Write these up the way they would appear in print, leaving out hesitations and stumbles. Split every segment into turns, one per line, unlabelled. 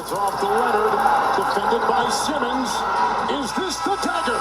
It's off to Leonard, defended by Simmons. Is this the dagger?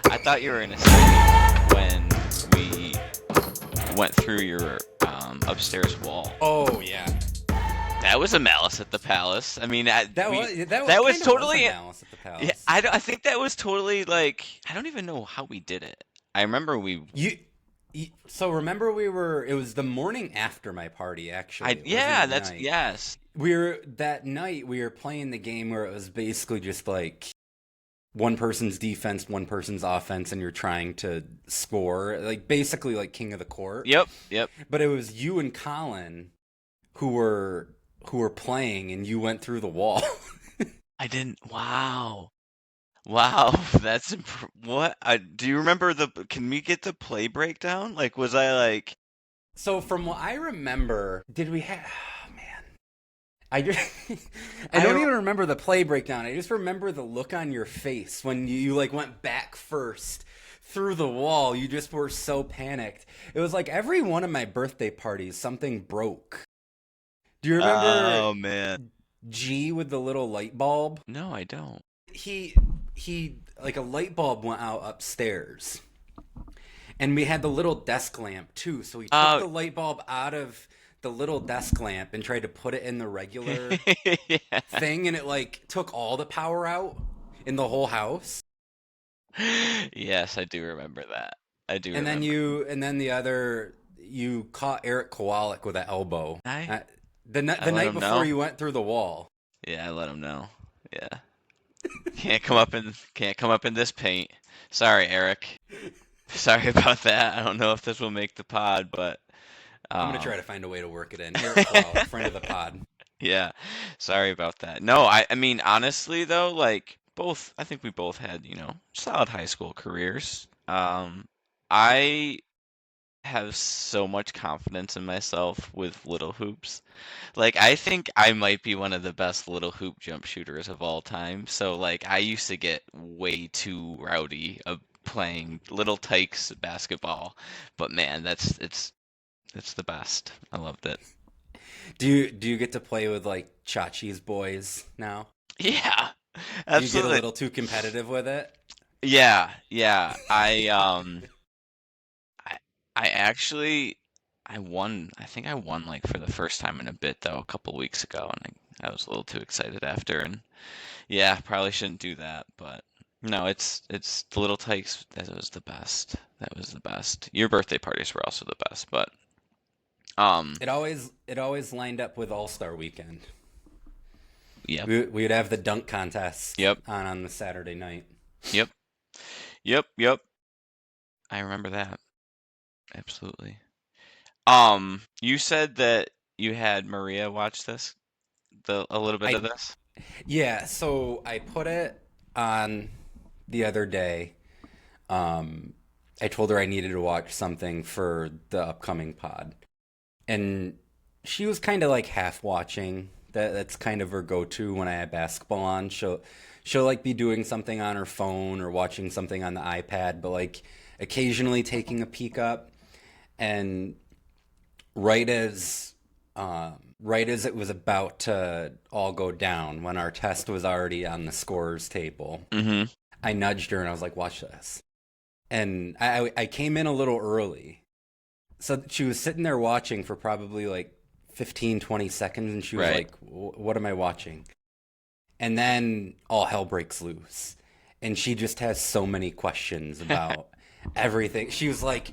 I thought you were gonna say when we went through your upstairs wall.
Oh yeah,
that was a Malice at the Palace. I mean, that was totally
a Malice at the Palace.
Yeah, I think that was totally like I don't even know how we did it. I remember
So remember it was the morning after my party actually.
Yes.
That night we were playing the game where it was basically just like one person's defense, one person's offense, and you're trying to score, like basically like King of the Court.
Yep.
But it was you and Colin who were playing, and you went through the wall.
I didn't. Wow. That's what? Do you remember Can we get the play breakdown? Like, was I like?
So from what I remember, did we have? I don't even remember the play breakdown. I just remember the look on your face when you like went back first through the wall. You just were so panicked. It was like every one of my birthday parties, something broke. Do you remember?
Oh man,
G with the little light bulb?
No, I don't.
He like a light bulb went out upstairs, and we had the little desk lamp too. So he took the light bulb out of the little desk lamp and tried to put it in the regular thing, and it like took all the power out in the whole house.
Yes, I do remember that.
And then you caught Eric Kowalik with an elbow. The night before you went through the wall.
Yeah, I let him know. Yeah. Can't come up in this paint. Sorry, Eric. Sorry about that. I don't know if this will make the pod, but
I'm going to try to find a way to work it in. Eric Kowalik, friend of the pod.
Yeah. Sorry about that. No, I mean, honestly, though, like, I think we both had, solid high school careers. I have so much confidence in myself with little hoops. Like, I think I might be one of the best little hoop jump shooters of all time. So, like, I used to get way too rowdy of playing little tykes basketball. But man, it's the best. I loved it.
Do you get to play with like Chachi's boys now?
Yeah, absolutely.
You get a little too competitive with it?
Yeah. I won. I think I won like for the first time in a bit though, a couple weeks ago, and I was a little too excited after. And yeah, probably shouldn't do that, but no, it's the little tykes. That was the best. That was the best. Your birthday parties were also the best, but
it always lined up with All-Star Weekend.
Yeah,
we would have the dunk contest.
Yep.
on the Saturday night.
Yep. I remember that. Absolutely. You said that you had Maria watch this, a little bit of this.
Yeah, so I put it on the other day. I told her I needed to watch something for the upcoming pod, and she was kind of like half watching. That's kind of her go-to when I have basketball on. She'll like be doing something on her phone or watching something on the iPad, but like occasionally taking a peek up. And right as it was about to all go down, when our test was already on the scorer's table, I nudged her and I was like, "Watch this." And I came in a little early, So she was sitting there watching for probably like 15, 20 seconds, and she was
Right.
like, What am I watching?" And then all hell breaks loose. And she just has so many questions about everything. She was like,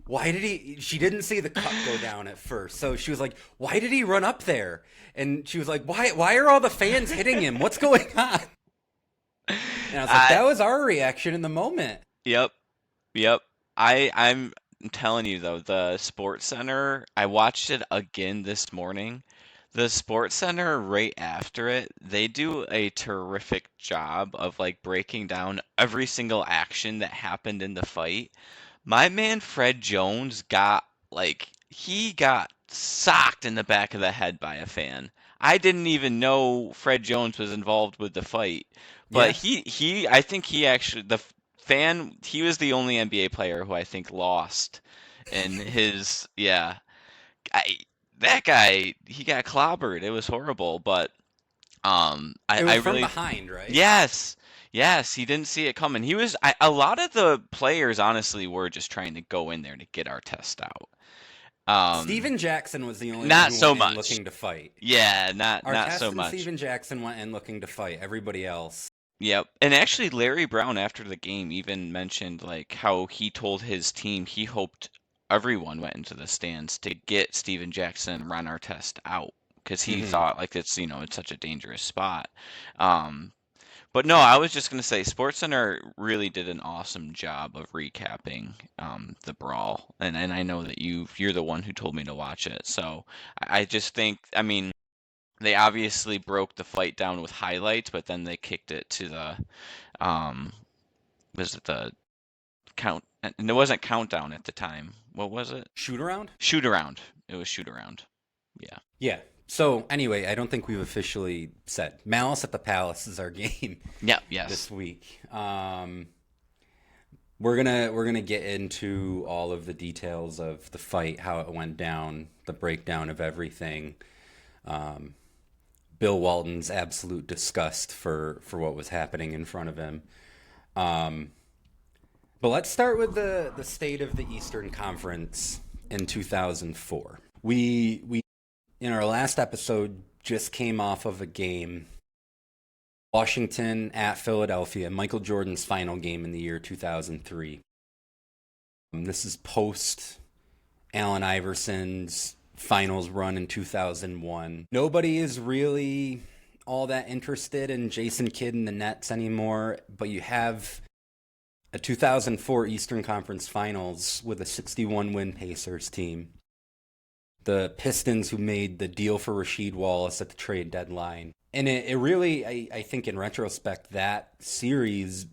why did he? She didn't see the cup go down at first. So she was like, why did he run up there? And she was like, why are all the fans hitting him? What's going on? And I was like,
I
that was our reaction in the moment.
Yep. Yep. I'm telling you though, the Sports Center, I watched it again this morning. The Sports Center right after it, they do a terrific job of like breaking down every single action that happened in the fight. My man Fred Jones got he got socked in the back of the head by a fan. I didn't even know Fred Jones was involved with the fight, but
Yeah.
he I think he actually fan he was the only NBA player who I think lost in his yeah. I, that guy he got clobbered. It was horrible, but
It
I
was from
really
behind, right?
yes. Yes, he didn't see it coming. A lot of the players honestly were just trying to go in there to get our test out. Um,
Steven Jackson was the only one
Not
who
so
went in
much.
looking to fight.
Yeah, not so
Artest and
much.
Steven Jackson went in looking to fight. Everybody else.
Yep. And actually Larry Brown after the game even mentioned like how he told his team he hoped everyone went into the stands to get Steven Jackson and Ron Artest out because he
Hmm.
thought like it's such a dangerous spot. Um, But no, I was just gonna say SportsCenter really did an awesome job of recapping the brawl, and I know that you're the one who told me to watch it. So I just think, I mean, they obviously broke the fight down with highlights, but then they kicked it to the um, was it the count? And it wasn't countdown at the time. What was it?
Shoot around?
Shoot around. It was shoot around. Yeah.
Yeah. So anyway, I don't think we've officially said Malice at the Palace is our game
Yeah. Yes.
this week. We're gonna get into all of the details of the fight, how it went down, the breakdown of everything. Um, Bill Walton's absolute disgust for what was happening in front of him. Um, but let's start with the state of the Eastern Conference in 2004. We in our last episode just came off of a game, Washington at Philadelphia, Michael Jordan's final game in the year 2003. This is post Allen Iverson's finals run in 2001. Nobody is really all that interested in Jason Kidd and the Nets anymore, but you have a 2004 Eastern Conference Finals with a 61 win Pacers team. The Pistons, who made the deal for Rasheed Wallace at the trade deadline. And it really, I think in retrospect, that series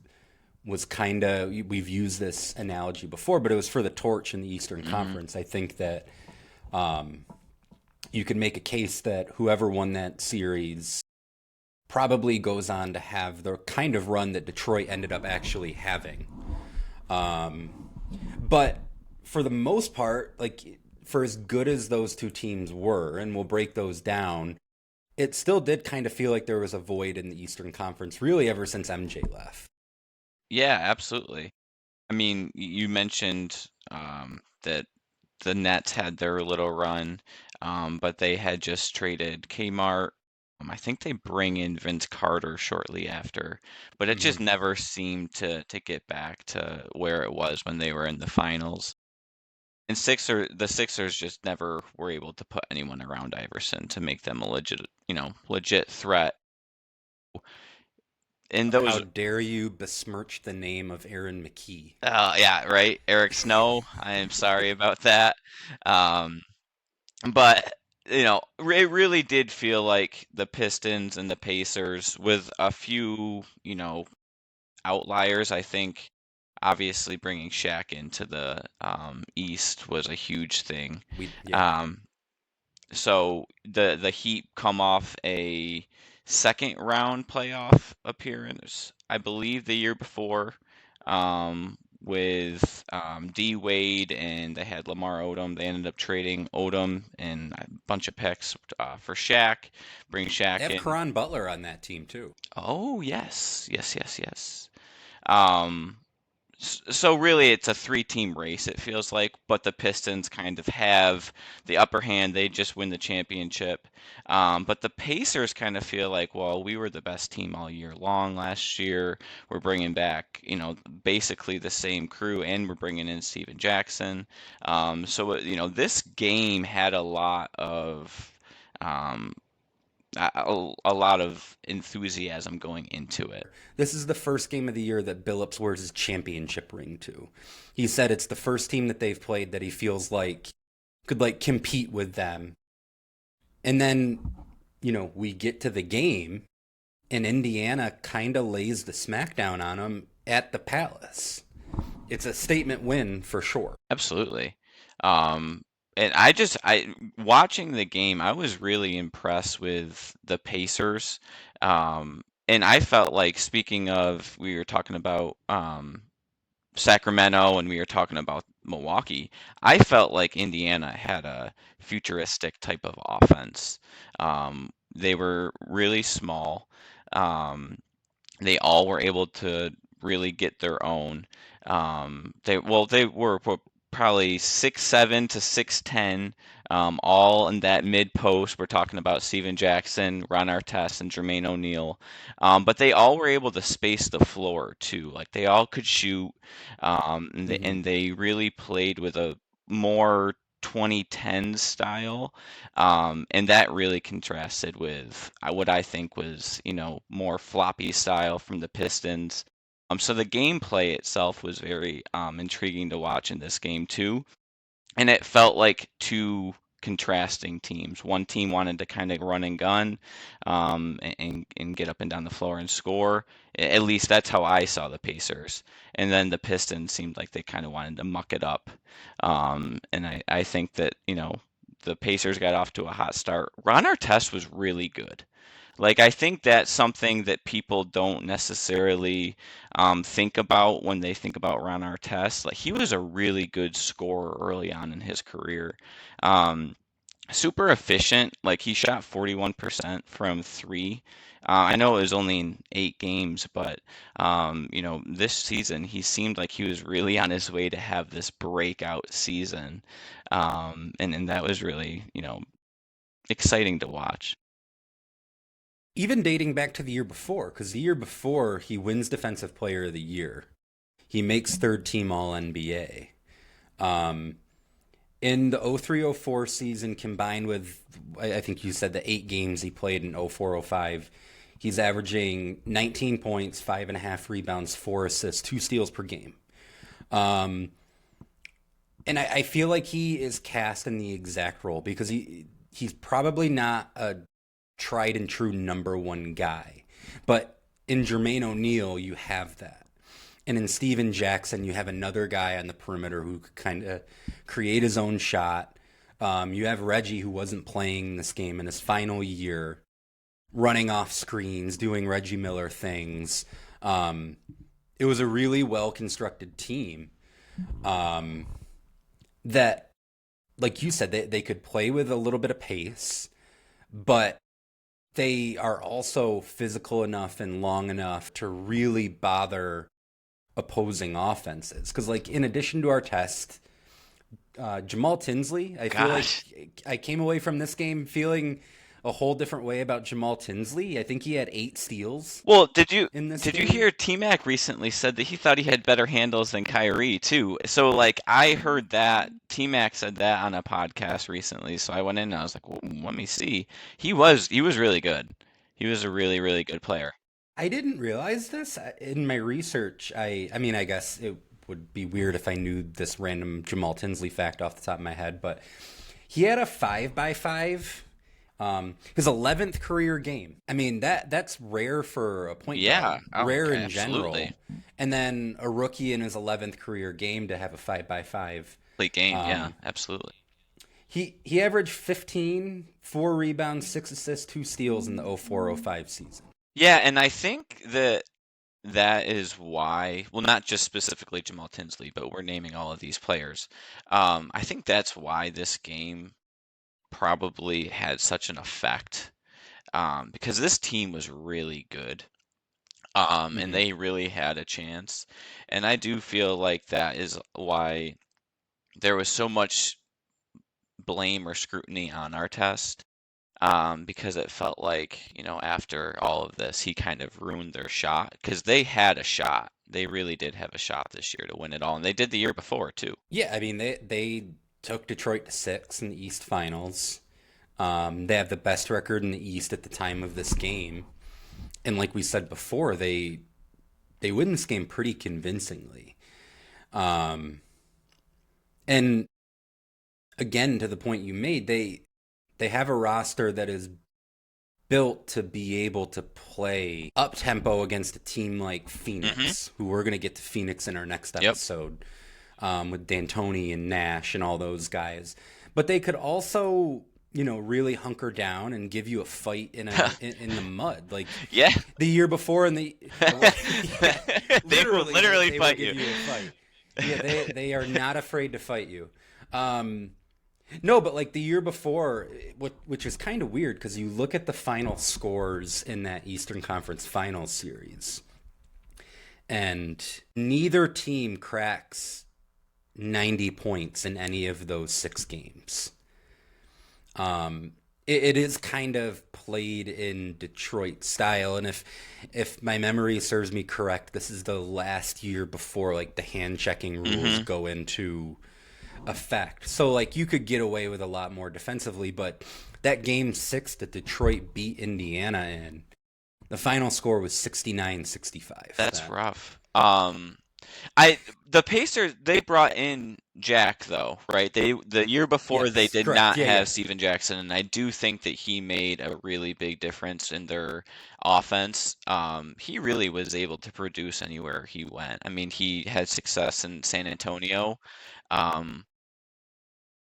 was kind of, we've used this analogy before, but it was for the torch in the Eastern
Hmm.
Conference. I think that you could make a case that whoever won that series probably goes on to have the kind of run that Detroit ended up actually having. But for the most part, like for as good as those two teams were, and we'll break those down, it still did kind of feel like there was a void in the Eastern Conference, really ever since MJ left.
Yeah, absolutely. I mean, you mentioned that the Nets had their little run, but they had just traded Kmart. I think they bring in Vince Carter shortly after, but it just
Hmm.
never seemed to get back to where it was when they were in the finals. And the Sixers just never were able to put anyone around Iverson to make them a legit threat. And
How
those,
dare you besmirch the name of Aaron McKee?
yeah, right, Eric Snow. I am sorry about that. Um, But, it really did feel like the Pistons and the Pacers, with a few, outliers. I think obviously bringing Shaq into the East was a huge thing.
Yeah.
Um, so the Heat come off a second round playoff appearance, I believe, the year before, with D Wade, and they had Lamar Odom. They ended up trading Odom and a bunch of picks for Shaq, bring
They
Shaq
have
in.
Karan Butler on that team too.
Oh yes, yes, yes, yes. Um, So really, it's a three-team race, it feels like, but the Pistons kind of have the upper hand. They just win the championship. But the Pacers kind of feel like, well, we were the best team all year long last year. We're bringing back, basically the same crew, and we're bringing in Steven Jackson. So this game had um, a lot of enthusiasm going into it.
This is the first game of the year that Billups wears his championship ring to. He said it's the first team that they've played that he feels like could like compete with them. And then, we get to the game and Indiana kind of lays the smackdown on them at the Palace. It's a statement win for sure.
Absolutely. And I watching the game, I was really impressed with the Pacers. And I felt like, speaking of, we were talking about Sacramento and we were talking about Milwaukee, I felt like Indiana had a futuristic type of offense. They were really small. Um, they all were able to really get their own. They were probably 6'7" to 6'10", all in that mid post. We're talking about Steven Jackson, Ron Artest, and Jermaine O'Neal. But they all were able to space the floor too. Like, they all could shoot, and they really played with a more 2010s style, and that really contrasted with what I think was, more floppy style from the Pistons. So the gameplay itself was very intriguing to watch in this game too, and it felt like two contrasting teams. One team wanted to kind of run and gun, and get up and down the floor and score. At least that's how I saw the Pacers. And then the Pistons seemed like they kind of wanted to muck it up. And I think that, the Pacers got off to a hot start. Ron Artest was really good. Like, I think that's something that people don't necessarily think about when they think about Ron Artest. Like, he was a really good scorer early on in his career. Um, Super efficient. Like, he shot 41% from three. I know it was only in 8 games, but this season he seemed like he was really on his way to have this breakout season, and that was really exciting to watch.
Even dating back to the year before, because the year before he wins Defensive Player of the Year. He makes third team All NBA. In the 03-04 season, combined with, I think you said, the 8 games he played in 04-05, he's averaging 19 points, 5.5 rebounds, 4 assists, 2 steals per game. And I feel like he is cast in the exact role because he's probably not a tried and true number one guy. But in Jermaine O'Neal, you have that. And in Steven Jackson, you have another guy on the perimeter who could kind of create his own shot. You have Reggie, who wasn't playing this game in his final year, running off screens, doing Reggie Miller things. It was a really well-constructed team that, like you said, they could play with a little bit of pace, but they are also physical enough and long enough to really bother opposing offenses. Because, like, in addition to our test, Jamal Tinsley, I feel like I came away from this game feeling a whole different way about Jamal Tinsley. I think he had 8 steals.
Well, did you
in this
did you
game.
hear T-Mac recently said that he thought he had better handles than Kyrie too? So, like, I heard that T-Mac said that on a podcast recently. So I went in and I was like, well, let me see. He was really good. He was a really, really good player.
I didn't realize this in my research. I mean, I guess it would be weird if I knew this random Jamal Tinsley fact off the top of my head, but he had a 5x5. His 11th career game. I mean, that's rare for a point guard. Rare in general.
Absolutely.
And then a rookie in his 11th career game to have a 5x5.
Complete game, yeah, absolutely.
He averaged 15, 4 rebounds, 6 assists, 2 steals in the 04-05 season.
Yeah, and I think that is why, well, not just specifically Jamal Tinsley, but we're naming all of these players. I think that's why this game probably had such an effect, because this team was really good. And they really had a chance. And I do feel like that is why there was so much blame or scrutiny on our test, because it felt like, after all of this, he kind of ruined their shot because they had a shot. They really did have a shot this year to win it all, and they did the year before too.
Yeah, I mean they took Detroit to 6 in the East Finals. They have the best record in the East at the time of this game, and like we said before, they win this game pretty convincingly. And again, to the point you made, they have a roster that is built to be able to play up tempo against a team like Phoenix, who we're going to get to Phoenix in our next episode, with D'Antoni and Nash and all those guys. But they could also, really hunker down and give you a fight in the mud, like the year before. And
they will literally fight you.
Give you a fight. Yeah, they are not afraid to fight you. No, but like the year before, which is kind of weird because you look at the final scores in that Eastern Conference Finals series, and neither team cracks 90 points in any of those 6 games. It is kind of played in Detroit style, and if my memory serves me correct, this is the last year before like the hand checking rules go into effect. So like you could get away with a lot more defensively, but that game 6 that Detroit beat Indiana in, the final score was 69-65.
That's rough. The Pacers, they brought in Jack though, right? The year before they did not have Steven Jackson, and I do think that he made a really big difference in their offense. He really was able to produce anywhere he went. I mean, he had success in San Antonio.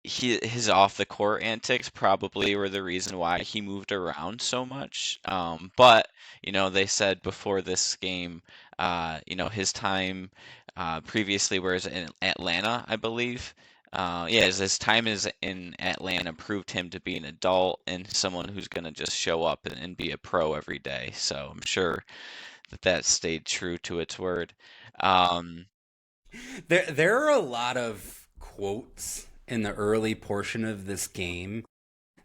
His off the court antics probably were the reason why he moved around so much. But they said before this game, his time previously was in Atlanta, I believe. His time in Atlanta proved him to be an adult and someone who's going to just show up and be a pro every day. So I'm sure that stayed true to its word.
There are a lot of quotes in the early portion of this game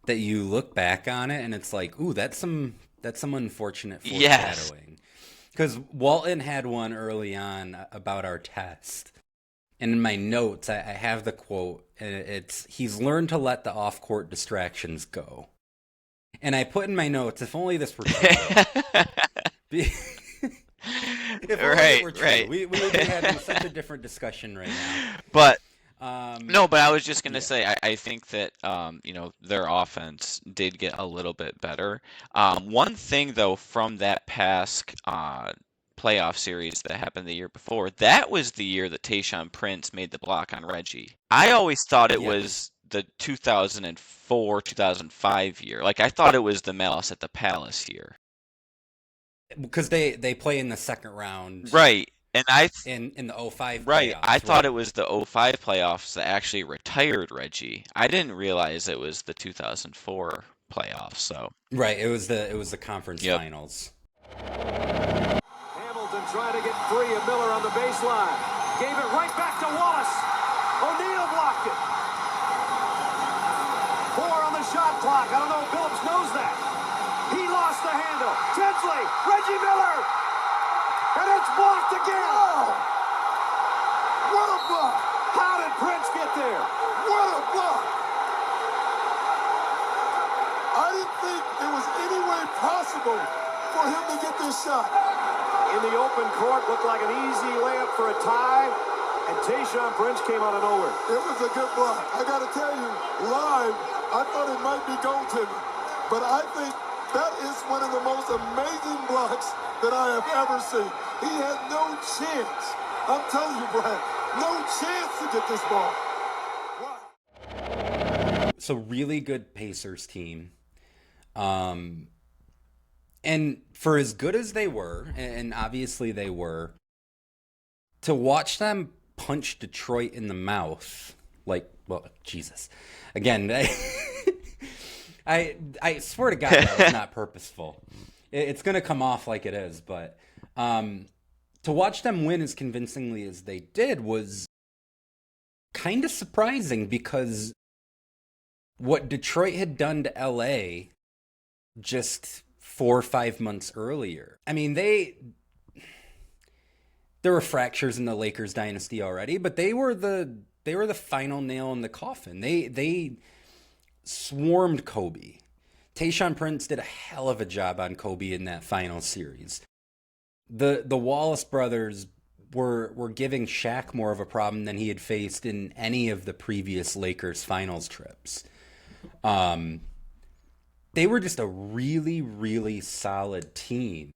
that you look back on it and it's like, ooh, that's some unfortunate foreshadowing. Because Walton had one early on about our test. And in my notes, I have the quote, and it's, he's learned to let the off-court distractions go. And I put in my notes, if only this were true. If only it were true. We would be having such a different discussion right now.
But no, but I was just going to say, I think that, their offense did get a little bit better. One thing, though, from that past playoff series that happened the year before, that was the year that Tayshaun Prince made the block on Reggie. I always thought it was the 2004-2005 year. Like, I thought it was the Malice at the Palace year.
Because they play in the second round.
Right. And
in the 05
right,
playoffs,
I thought it was the 05 playoffs that actually retired Reggie. I didn't realize it was the 2004 playoffs. So
right, it was the conference finals.
Hamilton trying to get free of Miller on the baseline. Gave it right back to Wallace. O'Neal blocked it. 4 on the shot clock. I don't know if Phillips knows that. He lost the handle. Tinsley, Reggie Miller. And it's blocked again! Oh, what a block! How did Prince get there?
What a block! I didn't think it was any way possible for him to get this shot.
In the open court, looked like an easy layup for a tie, and Tayshaun Prince came out of nowhere.
It was a good block. I gotta tell you, live, I thought it might be goaltending, but I think that is one of the most amazing blocks that I have ever seen. He had no chance. I'm telling you, Brad, no chance to get this ball. Wow.
So really good Pacers team. And for as good as they were, and obviously they were, to watch them punch Detroit in the mouth, like, well, Jesus. Again, I swear to God that was not purposeful. It's going to come off like it is, but To watch them win as convincingly as they did was kind of surprising because what Detroit had done to LA just 4 or 5 months earlier. I mean, there were fractures in the Lakers dynasty already, but they were the final nail in the coffin. They swarmed Kobe. Tayshaun Prince did a hell of a job on Kobe in that final series. The Wallace brothers were giving Shaq more of a problem than he had faced in any of the previous Lakers finals trips. They were just a really, really solid team.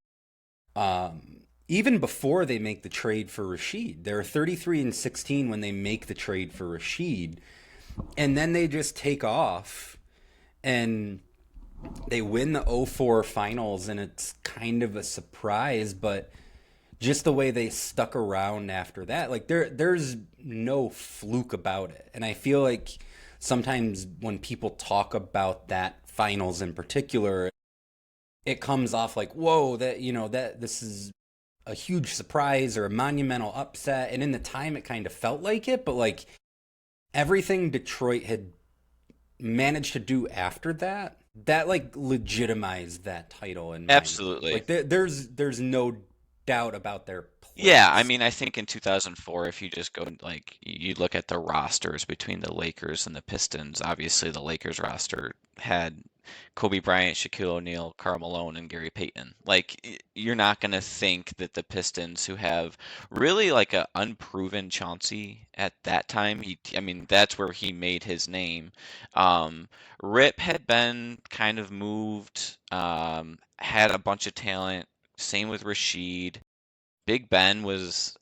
Even before they make the trade for Rashid, they're 33-16 when they make the trade for Rashid, and then they just take off and they win the 04 finals, and it's kind of a surprise, but just the way they stuck around after that, like there's no fluke about it. And I feel like sometimes when people talk about that finals in particular, it comes off like, whoa, that this is a huge surprise or a monumental upset. And in the time it kind of felt like it, but like everything Detroit had managed to do after that like legitimized that title. And
Absolutely.
like there's no doubt about their place.
Yeah, I mean, I think in 2004, if you just go like you look at the rosters between the Lakers and the Pistons, obviously the Lakers roster had Kobe Bryant, Shaquille O'Neal, Karl Malone, and Gary Payton. Like you're not going to think that the Pistons, who have really like a unproven Chauncey at that time, I mean, that's where he made his name. Rip had been kind of moved, had a bunch of talent. Same with Rashid. Big Ben was,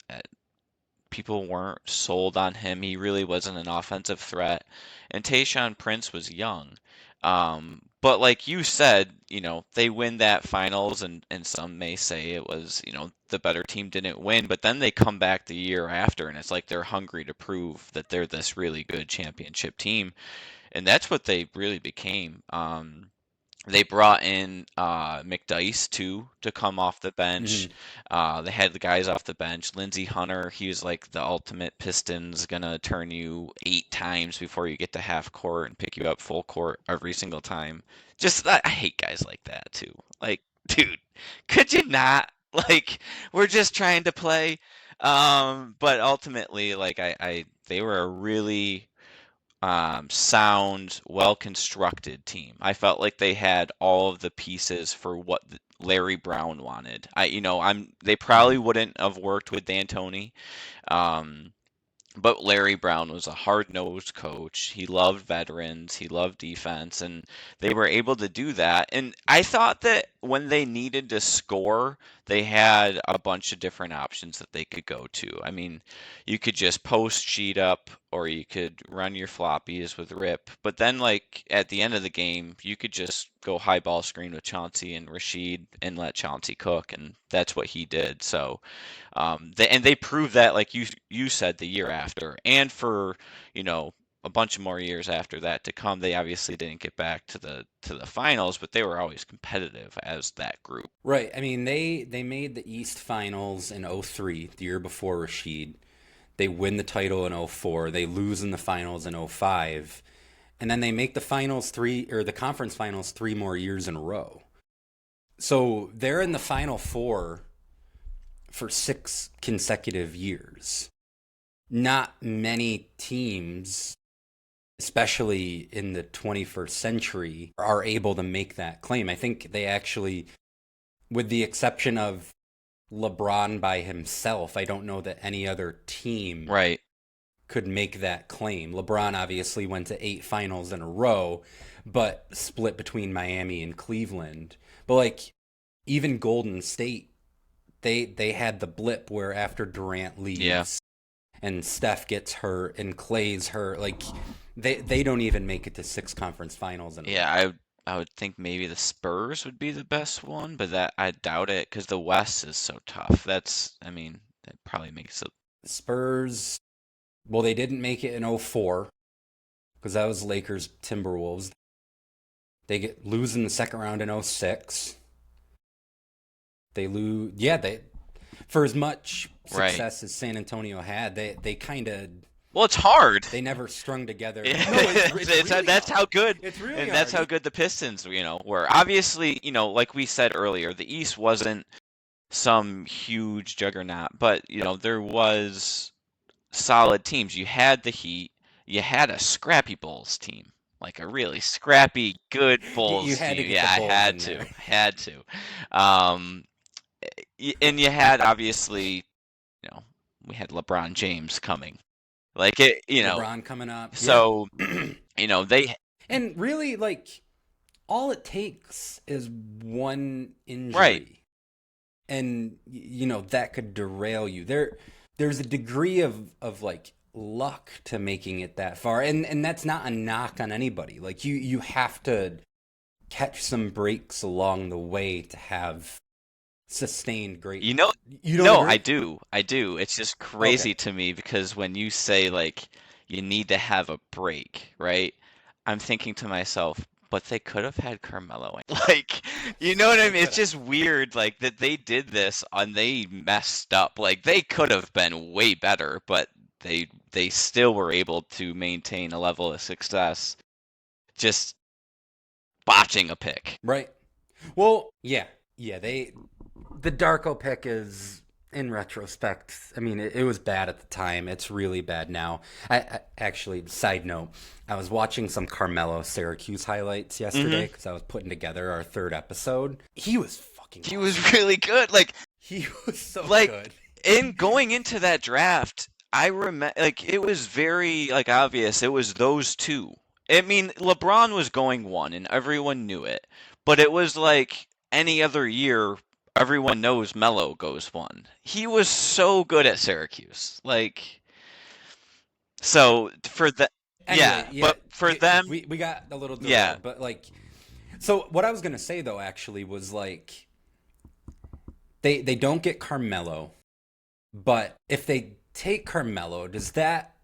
people weren't sold on him. He really wasn't an offensive threat. And Tayshaun Prince was young. But like you said, they win that finals, and some may say it was, the better team didn't win, but then they come back the year after, and it's like they're hungry to prove that they're this really good championship team. And that's what they really became. They brought in McDyess too to come off the bench. They had the guys off the bench. Lindsey Hunter, he was like the ultimate Pistons, gonna turn you 8 times before you get to half court and pick you up full court every single time. Just I hate guys like that too. Like, dude, could you not? Like, we're just trying to play. But ultimately, like they were a really sound, well-constructed team. I felt like they had all of the pieces for what Larry Brown wanted. They probably wouldn't have worked with D'Antoni. But Larry Brown was a hard-nosed coach. He loved veterans. He loved defense, and they were able to do that. And I thought that when they needed to score, they had a bunch of different options that they could go to. I mean, you could just post sheet up, or you could run your floppies with Rip. But then, like, at the end of the game, you could just go high ball screen with Chauncey and Rashid and let Chauncey cook, and that's what he did. So they proved that, like you said, the year after, and for a bunch of more years after that to come. They obviously didn't get back to the finals, but they were always competitive as that group.
Right. I mean, they made the East Finals in 03, the year before Rashid. They win the title in 04. They lose in the finals in 05. And then they make the the conference finals 3 more years in a row. So they're in the Final Four for 6 consecutive years. Not many teams, especially in the 21st century, are able to make that claim. I think they actually, with the exception of LeBron by himself, I don't know that any other team
Right.
could make that claim. LeBron obviously went to 8 finals in a row, but split between Miami and Cleveland. But like even Golden State, they had the blip where after Durant leaves and Steph gets hurt and Clay's hurt, like they don't even make it to 6 conference finals in a row.
I would think maybe the Spurs would be the best one, but that I doubt it because the West is so tough. I mean, it probably makes it.
Spurs, well, they didn't make it in 04 because that was Lakers Timberwolves. They lose in the second round in 06. They lose. Yeah, for as much
Right.
success as San Antonio had, they kind of
Well, it's hard.
they never strung together.
Yeah.
No, it's really
That's
hard.
how good,
It's really
and that's
hard.
how good the Pistons, were. Obviously, like we said earlier, the East wasn't some huge juggernaut, but there was solid teams. You had the Heat, you had a scrappy Bulls team, like a really scrappy, good
You
Bulls
had to
team.
get
Yeah,
the
I
Bulls
had
in
to,
there.
had to. Um, and you had obviously, we had LeBron James coming, like
LeBron coming up.
So, they
And really, like, all it takes is one injury.
Right.
And, that could derail you. There's a degree of like, luck to making it that far. And that's not a knock on anybody. Like, you have to catch some breaks along the way to have sustained great.
You
don't
No,
agree?
I do. It's just crazy to me because when you say like you need to have a break, right? I'm thinking to myself, but they could have had Carmelo in. Like, you know what I
They
mean? It's
coulda.
just weird, like that they did this and they messed up. Like they could have been way better, but they still were able to maintain a level of success just botching a pick.
Right. Well, yeah. The Darko pick is, in retrospect, I mean, it was bad at the time. It's really bad now. I actually, side note, I was watching some Carmelo Syracuse highlights yesterday because I was putting together our third episode. He was fucking
He
awesome.
was really good. Like
He was so
like
good.
in going into that draft, I remember like it was very like obvious it was those two. I mean, LeBron was going one and everyone knew it, but it was like any other year everyone knows Melo goes one. He was so good at Syracuse. Like so for the
Anyway,
but for them
we got a little derailed,
yeah.
but like, so what I was gonna say though actually was like, they don't get Carmelo, but if they take Carmelo, does that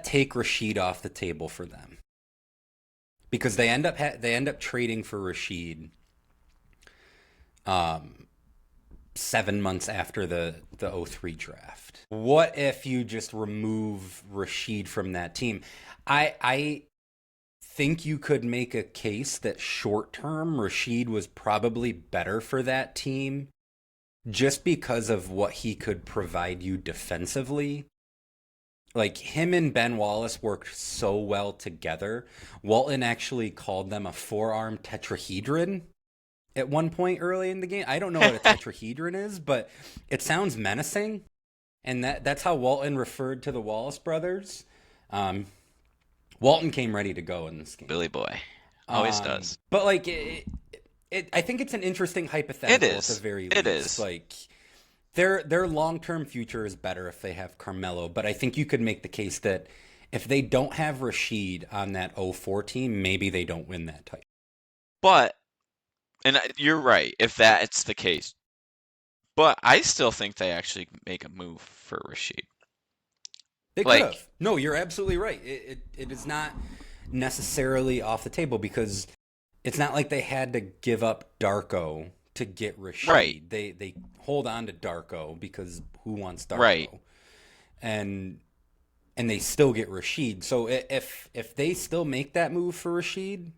take Rashid off the table for them? Because they end up trading for Rashid 7 months after the 03 draft. What if you just remove Rashid from that team? I think you could make a case that short term Rashid was probably better for that team just because of what he could provide you defensively. Like, him and Ben Wallace worked so well together. Walton actually called them a four-arm tetrahedron at one point early in the game. I don't know what a tetrahedron is, but it sounds menacing. And that's how Walton referred to the Wallace brothers. Walton came ready to go in this game.
Billy Boy always does.
But like, I think it's an interesting hypothetical
It is.
at the very
It
least.
is.
Like, their long-term future is better if they have Carmelo, but I think you could make the case that if they don't have Rashid on that 04 team, maybe they don't win that title.
But you're right if that's the case. But I still think they actually make a move for Rashid.
They
Like-
could have. No, you're absolutely right. It is not necessarily off the table because it's not like they had to give up Darko to get Rashid.
Right.
They hold on to Darko because who wants Darko?
Right.
And they still get Rashid. So if they still make that move for Rashid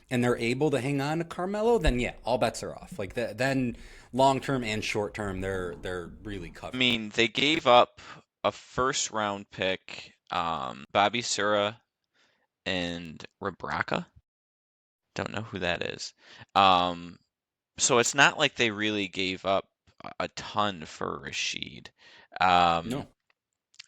and they're able to hang on to Carmelo, then yeah, all bets are off. Like then long term and short term, they're really covered.
I mean, they gave up a first round pick, Bobby Sura and Rebraca. Don't know who that is. So it's not like they really gave up a ton for Rashid.
No.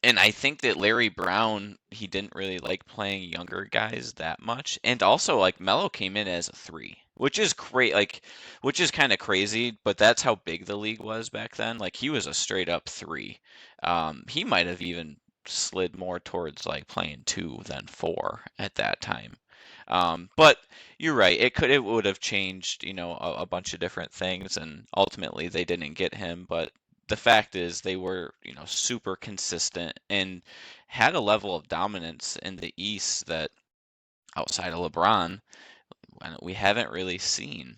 And I think that Larry Brown, he didn't really like playing younger guys that much. And also, like, Melo came in as a 3, which is great, like, which is kind of crazy, but that's how big the league was back then. Like, he was a straight up 3. He might have even slid more towards, like, playing 2 than 4 at that time. But you're right, it would have changed, a bunch of different things, and ultimately they didn't get him, but the fact is they were, super consistent and had a level of dominance in the East that outside of LeBron, we haven't really seen.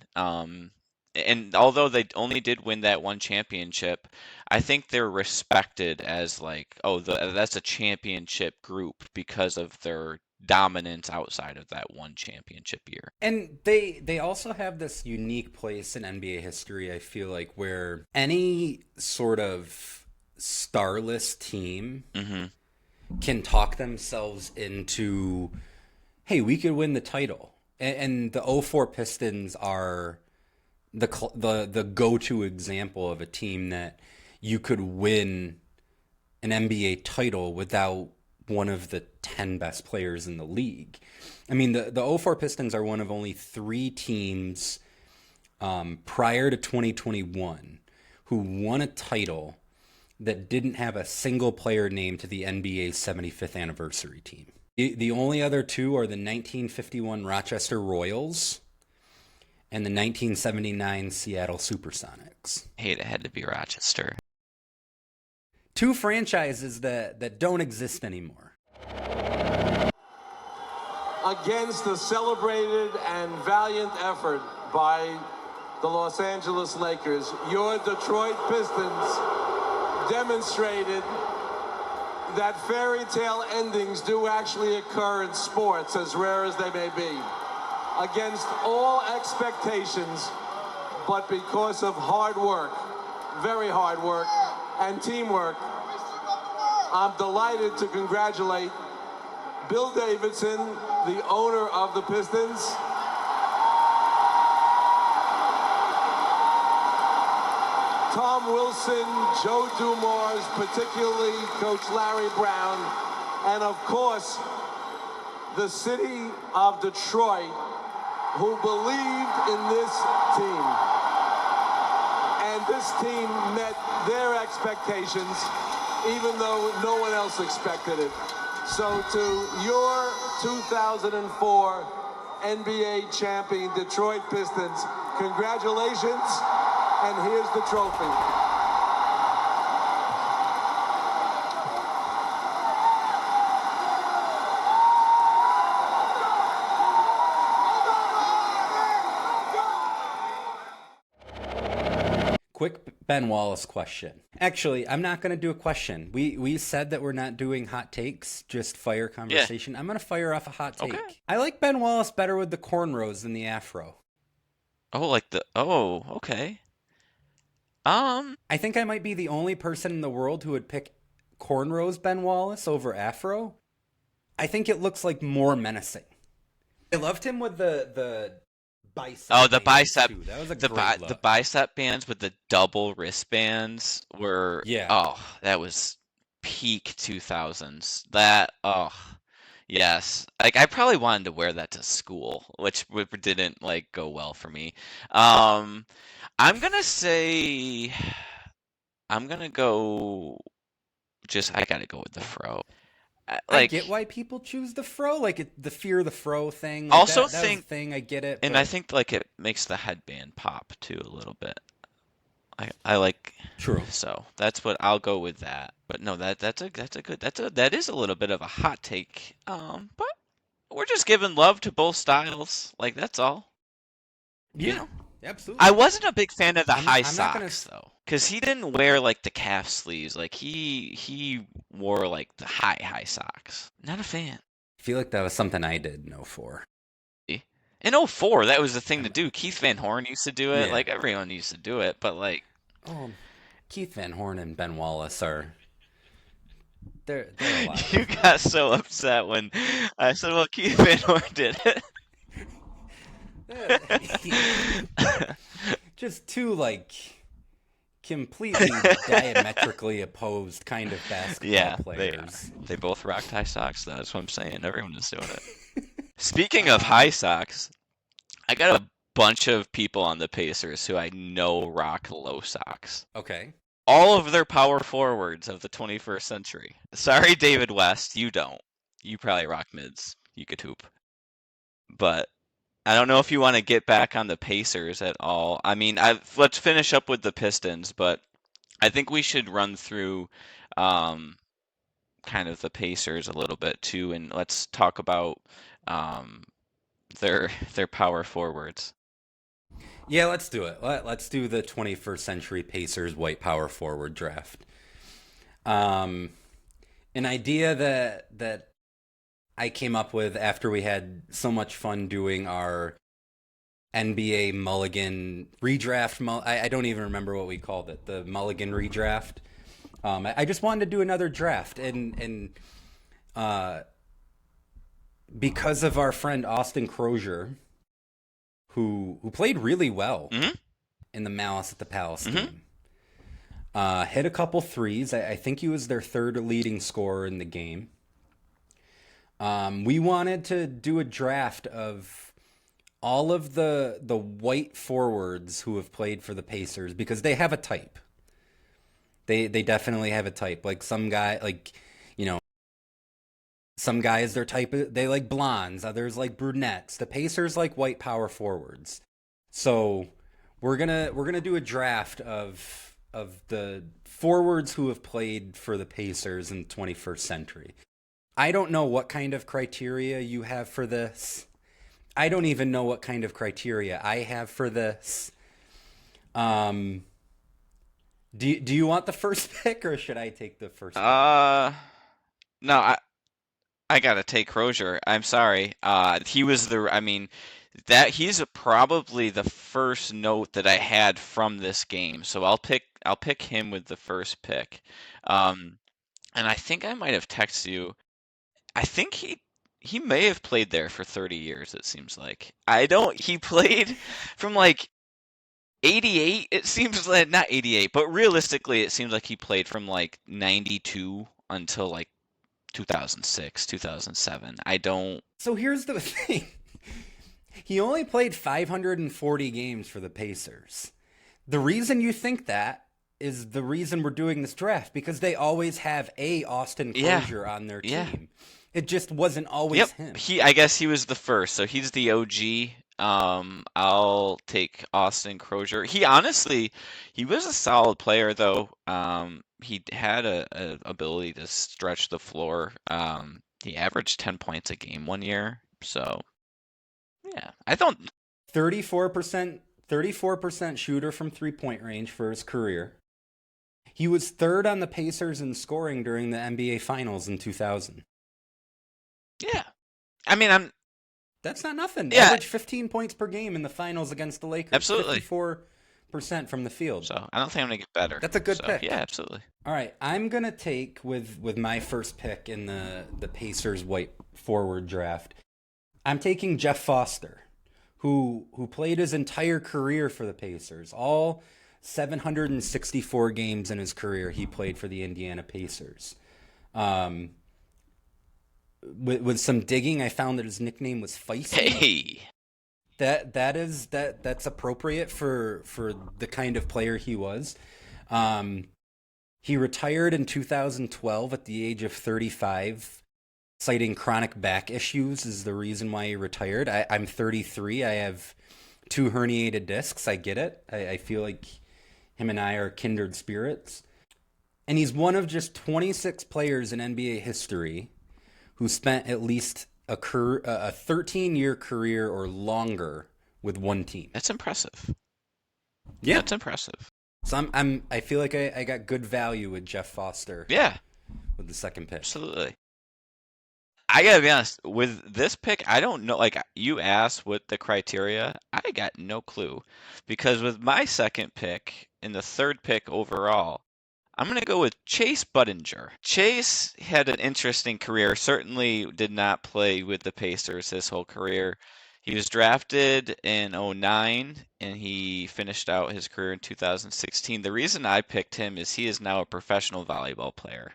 and although they only did win that one championship, I think they're respected as like, oh, that's a championship group because of their dominance outside of that one championship year.
And they also have this unique place in NBA history, I feel like, where any sort of starless team can talk themselves into, hey, we could win the title. And the '04 Pistons are the go-to example of a team that you could win an NBA title without one of the 10 best players in the league. I mean, the '04 Pistons are one of only 3 teams prior to 2021 who won a title that didn't have a single player named to the NBA's 75th anniversary team. The only other 2 are the 1951 Rochester Royals and the 1979 Seattle Supersonics.
Hate it had to be Rochester.
2 franchises that don't exist anymore.
Against the celebrated and valiant effort by the Los Angeles Lakers, your Detroit Pistons demonstrated that fairy tale endings do actually occur in sports, as rare as they may be. Against all expectations, but because of hard work, very hard work, and teamwork, I'm delighted to congratulate Bill Davidson, the owner of the Pistons, Tom Wilson, Joe Dumars, particularly Coach Larry Brown, and of course, the city of Detroit, who believed in this team. And this team met their expectations, even though no one else expected it. So to your 2004 NBA champion Detroit Pistons, congratulations, and here's the trophy.
Quick Ben Wallace question. Actually, I'm not going to do a question. We said that we're not doing hot takes, just fire conversation. I'm going to fire off a hot take.
Okay.
I like Ben Wallace better with the cornrows than the afro.
Okay.
I think I might be the only person in the world who would pick cornrows Ben Wallace over afro. I think it looks like more menacing. I loved him with the bicep.
Oh, the
bands,
bicep.
too. That was a
The
great look.
the bicep bands with the double wristbands were that was peak 2000s. Yes. Like I probably wanted to wear that to school, which didn't like go well for me. I'm gonna go I gotta go with the fro.
I get why people choose the fro, like the fear of the fro thing. Like
Also
that was
think-
a thing. I get it,
And
but
I think like it makes the headband pop too a little bit. I like
true.
So that's what I'll go with that. But no, that is a little bit of a hot take. But we're just giving love to both styles. Like that's all.
Yeah,
know?
absolutely.
I wasn't a big fan of the
I'm
high
not gonna
socks though, because he didn't wear like the calf sleeves. Like he wore like the high socks. Not a fan.
I feel like that was something I did in '04.
In '04, that was the thing to do. Keith Van Horn used to do it.
Yeah.
Like everyone used to do it. But like,
Oh, Keith Van Horn and Ben Wallace are they're a lot.
you got so upset when I said, "Well, Keith Van Horn did it."
Just two like completely diametrically opposed kind of basketball
Yeah, they are.
players.
They both rocked high socks, though. That's what I'm saying. Everyone is doing it. Speaking of high socks, I got a bunch of people on the Pacers who I know rock low socks.
Okay.
All of their power forwards of the 21st century. Sorry, David West, you don't. You probably rock mids. You could hoop. But I don't know if you want to get back on the Pacers at all. I mean, let's finish up with the Pistons, but I think we should run through kind of the Pacers a little bit too, and let's talk about their power forwards.
Yeah, let's do it. Let's do the 21st Century Pacers white power forward draft. An idea that I came up with after we had so much fun doing our NBA Mulligan redraft. I don't even remember what we called it. The Mulligan redraft. I just wanted to do another draft, and because of our friend Austin Crozier, who played really well in the Malice at the Palace game. Hit a couple threes. I think he was their third leading scorer in the game. We wanted to do a draft of all of the white forwards who have played for the Pacers because they have a type. They definitely have a type. Like some guy, some guys, their type, they like blondes. Others like brunettes. The Pacers like white power forwards. So we're gonna do a draft of the forwards who have played for the Pacers in the 21st century. I don't know what kind of criteria you have for this. I don't even know what kind of criteria I have for this. Do you want the first pick or should I take the first pick?
No, I gotta take Crozier. I'm sorry. He was he's probably the first note that I had from this game. So I'll pick him with the first pick. And I think I might have texted you. I think he may have played there for 30 years, it seems like. He played from like 88, it seems like, not 88, but realistically it seems like he played from like 92 until like 2006, 2007.
So here's the thing. He only played 540 games for the Pacers. The reason you think that is the reason we're doing this draft, because they always have a Austin Crozier on their team.
Yeah.
It just wasn't always him.
I guess he was the first, so he's the OG. I'll take Austin Crozier. He was a solid player though. He had a ability to stretch the floor. He averaged 10 points a game one year. So yeah, I don't
34% shooter from 3-point range for his career. He was third on the Pacers in scoring during the NBA Finals in 2000.
Yeah. I mean,
That's not nothing.
Yeah.
Averaged 15 points per game in the finals against the Lakers.
Absolutely.
54% from the field.
So I don't think I'm gonna get better.
That's a good pick.
Yeah, absolutely.
All right, I'm gonna take with my first pick in the Pacers white forward draft. I'm taking Jeff Foster, who played his entire career for the Pacers. All 764 games in his career he played for the Indiana Pacers. With some digging, I found that his nickname was Feisty.
Hey.
That's appropriate for the kind of player he was. He retired in 2012 at the age of 35, citing chronic back issues is the reason why he retired. I'm 33. I have 2 herniated discs. I get it. I feel like him and I are kindred spirits. And he's one of just 26 players in NBA history who spent at least a 13-year career or longer with one team.
That's impressive.
Yeah,
That's impressive.
So I feel like I got good value with Jeff Foster.
Yeah.
With the second pick.
Absolutely. I gotta be honest, with this pick, I don't know, like you asked what the criteria, I got no clue. Because with my second pick and the third pick overall, I'm going to go with Chase Budinger. Chase had an interesting career, certainly did not play with the Pacers his whole career. He was drafted in 2009, and he finished out his career in 2016. The reason I picked him is he is now a professional volleyball player.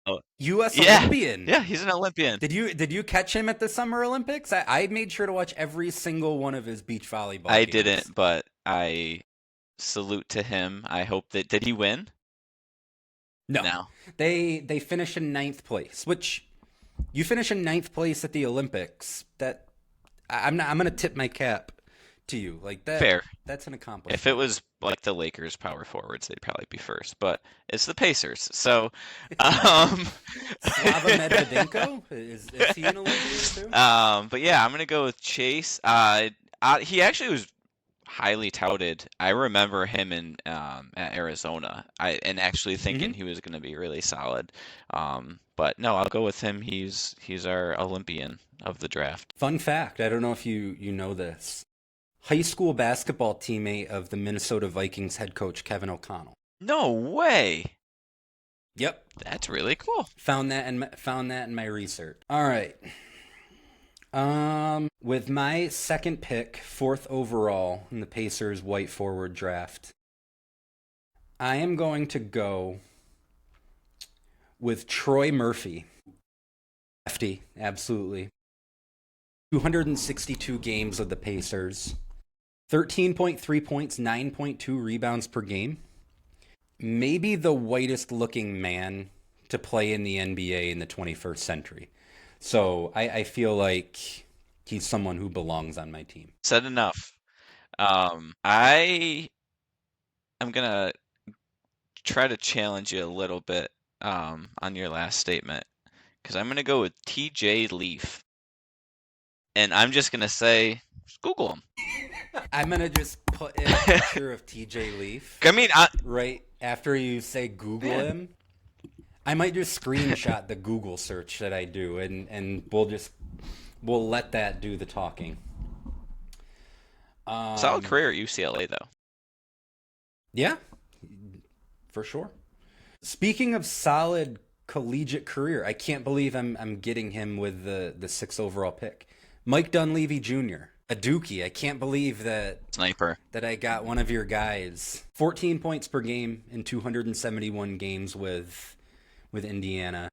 Oh,
U.S. Olympian.
Yeah, he's an Olympian.
Did you catch him at the Summer Olympics? I made sure to watch every single one of his beach volleyball
I
games.
didn't, but I salute to him. I hope that did he win?
No. They finished in 9th place, which you finish in 9th place at the Olympics. That I'm going to tip my cap to you. Like that.
Fair.
That's an accomplishment.
If it was like the Lakers power forwards, they'd probably be first, but it's the Pacers. So,
Slava Medvedenko, is he an Olympian too?
But yeah, I'm gonna go with Chase. He actually was highly touted. I remember him in at Arizona. And actually thinking he was going to be really solid. But no, I'll go with him. He's our Olympian of the draft.
Fun fact, I don't know if you know this. High school basketball teammate of the Minnesota Vikings head coach Kevin O'Connell.
No way.
Yep.
That's really cool.
Found that in my research. All right. With my second pick, 4th overall in the Pacers white forward draft, I am going to go with Troy Murphy. Lefty, absolutely. 262 games with the Pacers. 13.3 points, 9.2 rebounds per game. Maybe the whitest looking man to play in the NBA in the 21st century. So I feel like he's someone who belongs on my team.
Said enough. I am gonna try to challenge you a little bit on your last statement, because I'm gonna go with TJ Leaf, and I'm just gonna say, just Google him.
I'm going to just put in a picture of TJ Leaf
I mean,
right after you say Google him. I might just screenshot the Google search that I do, and we'll let that do the talking.
solid career at UCLA though.
Yeah, for sure. Speaking of solid collegiate career, I can't believe I'm getting him with the 6th overall pick. Mike Dunleavy Jr., a Dookie. I can't believe that
Sniper.
that I got one of your guys. 14 points per game in 271 games with Indiana.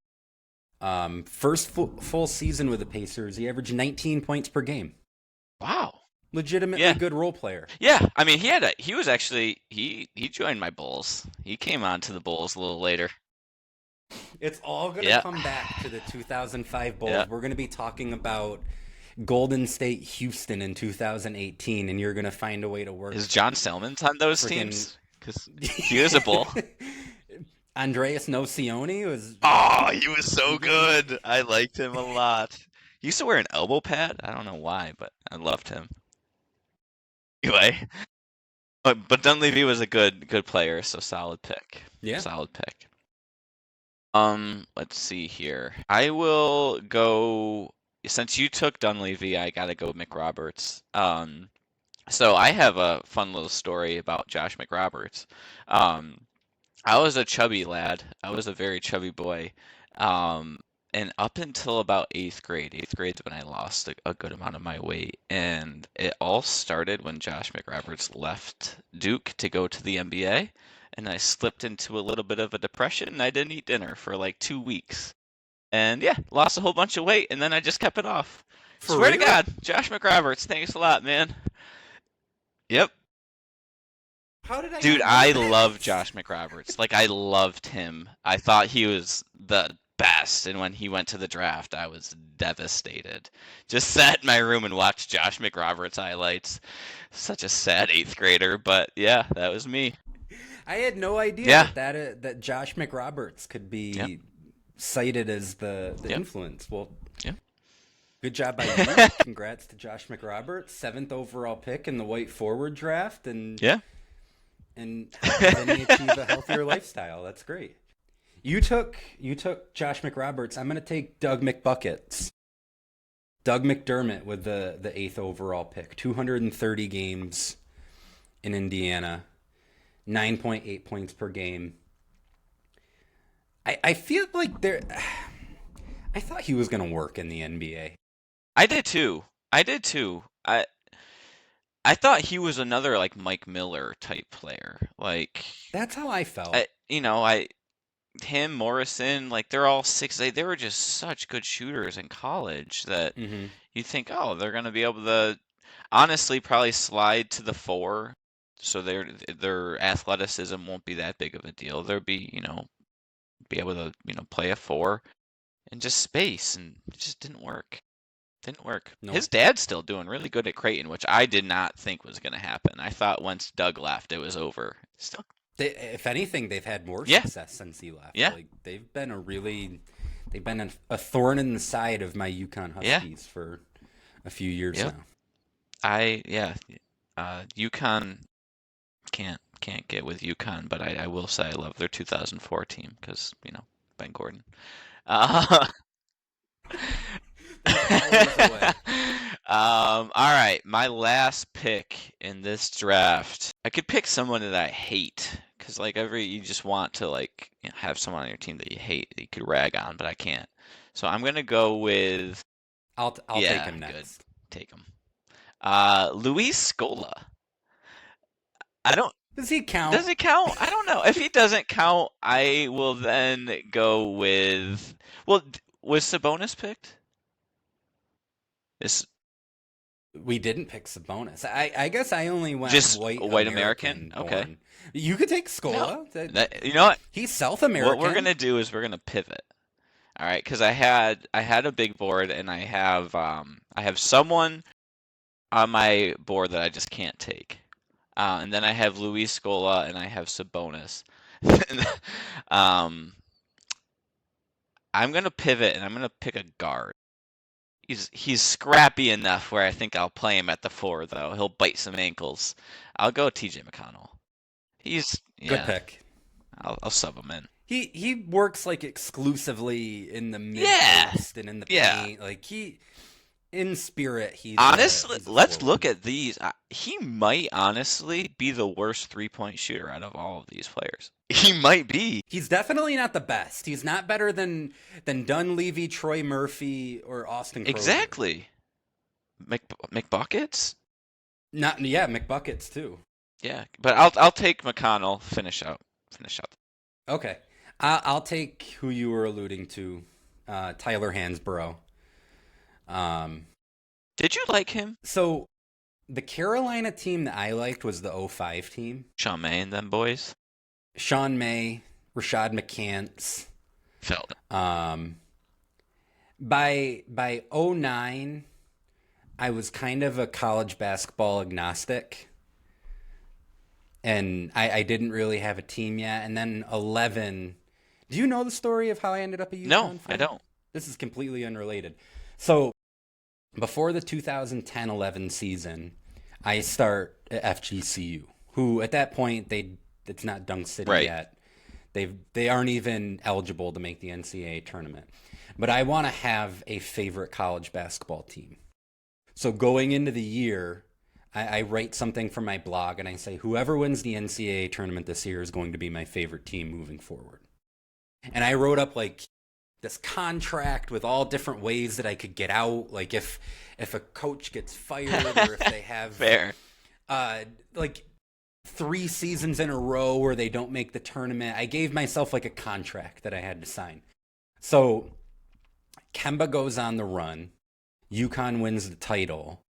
First full season with the Pacers, he averaged 19 points per game.
Wow.
Legitimately good role player.
Yeah, I mean, he was actually he joined my Bulls. He came on to the Bulls a little later.
It's all going to come back to the 2005 Bulls.
Yeah.
We're going to be talking about Golden State Houston in 2018, and you're going to find a way to work.
Is John Selmans on those teams? Because he was a Bull.
Andreas Nocioni was...
Oh, he was so good. I liked him a lot. He used to wear an elbow pad. I don't know why, but I loved him. Anyway, but Dunleavy was a good player, so solid pick.
Yeah.
Solid pick. Let's see here. I will go, since you took Dunleavy, I gotta go McRoberts. So I have a fun little story about Josh McRoberts. I was a chubby lad. I was a very chubby boy. And up until about 8th grade is when I lost a good amount of my weight. And it all started when Josh McRoberts left Duke to go to the NBA. And I slipped into a little bit of a depression, and I didn't eat dinner for like 2 weeks. And yeah, lost a whole bunch of weight, and then I just kept it off.
For
Swear to
real?
God, Josh McRoberts, thanks a lot, man. Yep.
How did I
Dude,
not know
I
that?
love Josh McRoberts. Like, I loved him. I thought he was the best, and when he went to the draft, I was devastated. Just sat in my room and watched Josh McRoberts highlights. Such a sad 8th grader, but yeah, that was me.
I had no idea
Yeah.
that Josh McRoberts could be
Yep.
cited as the
Yep.
influence. Well,
Yep.
good job by you. Congrats to Josh McRoberts, 7th overall pick in the white forward draft, and
Yeah.
helped Vinny achieve a healthier lifestyle. That's great. You took Josh McRoberts. I'm gonna take Doug McBuckets. Doug McDermott with the 8th overall pick. 230 games in Indiana. 9.8 points per game. I feel like I thought he was going to work in the NBA.
I did too. I thought he was another like Mike Miller type player. Like
That's how I felt.
him, Morrison, like they're all 6'8". They were just such good shooters in college that
Mhm.
you think, oh, they're gonna be able to honestly probably slide to the 4, so their athleticism won't be that big of a deal. They'll be able to play a 4 and just space, and it just didn't work. Didn't work.
No.
His dad's still doing really good at Creighton, which I did not think was going to happen. I thought once Doug left, it was over. Still,
If anything, they've had more
Yeah.
success since he left.
Yeah.
Like they've been a thorn in the side of my UConn
Yeah.
Huskies for a few years
Yep.
now.
UConn can't get with UConn, but I will say I love their 2004 team because Ben Gordon. Uh,
Always a way.
all right, my last pick in this draft. I could pick someone that I hate because you just want to have someone on your team that you hate that you could rag on, but I can't. So I'm gonna go with
I'll take
yeah,
him
good.
next.
Take him. Luis Scola. I don't.
Does he count?
Does it count? I don't know. If he doesn't count, I will then go with. Well, was Sabonis picked?
We didn't pick Sabonis. I guess I only went
Just
white
American? Okay.
born. You could take Scola.
You know what?
He's South American.
What we're gonna do is we're gonna pivot. All right, because I had a big board and I have someone on my board that I just can't take, and then I have Luis Scola and I have Sabonis. I'm gonna pivot and I'm gonna pick a guard. He's scrappy enough where I think I'll play him at the 4 though. He'll bite some ankles. I'll go TJ McConnell.
Good pick.
I'll sub him in.
He works exclusively in the mid post and in the paint. In spirit, he's
honestly.
He's
let's
forward.
look at these. He might honestly be the worst 3-point shooter out of all of these players. He might be.
He's definitely not the best. He's not better than Dunleavy, Troy Murphy, or Austin Kroger.
Exactly. McBuckets?
McBuckets too.
Yeah, but I'll take McConnell. Finish out.
Okay, I'll take who you were alluding to, Tyler Hansborough.
Did you like him?
So the Carolina team that I liked was the 05 team.
Sean May and them boys.
Sean May, Rashad McCants.
Felt.
By 09, I was kind of a college basketball agnostic. And I didn't really have a team yet. And then 11, do you know the story of how I ended up a UConn
No,
fan?
I don't.
This is completely unrelated. So before the 2010-11 season, I start at FGCU, who at that point, it's not Dunk City yet. They aren't even eligible to make the NCAA tournament. But I want to have a favorite college basketball team. So going into the year, I write something for my blog and I say, whoever wins the NCAA tournament this year is going to be my favorite team moving forward. And I wrote up this contract with all different ways that I could get out. If a coach gets fired or if they have
fair,
3 seasons in a row where they don't make the tournament. I gave myself a contract that I had to sign. So Kemba goes on the run. UConn wins the title.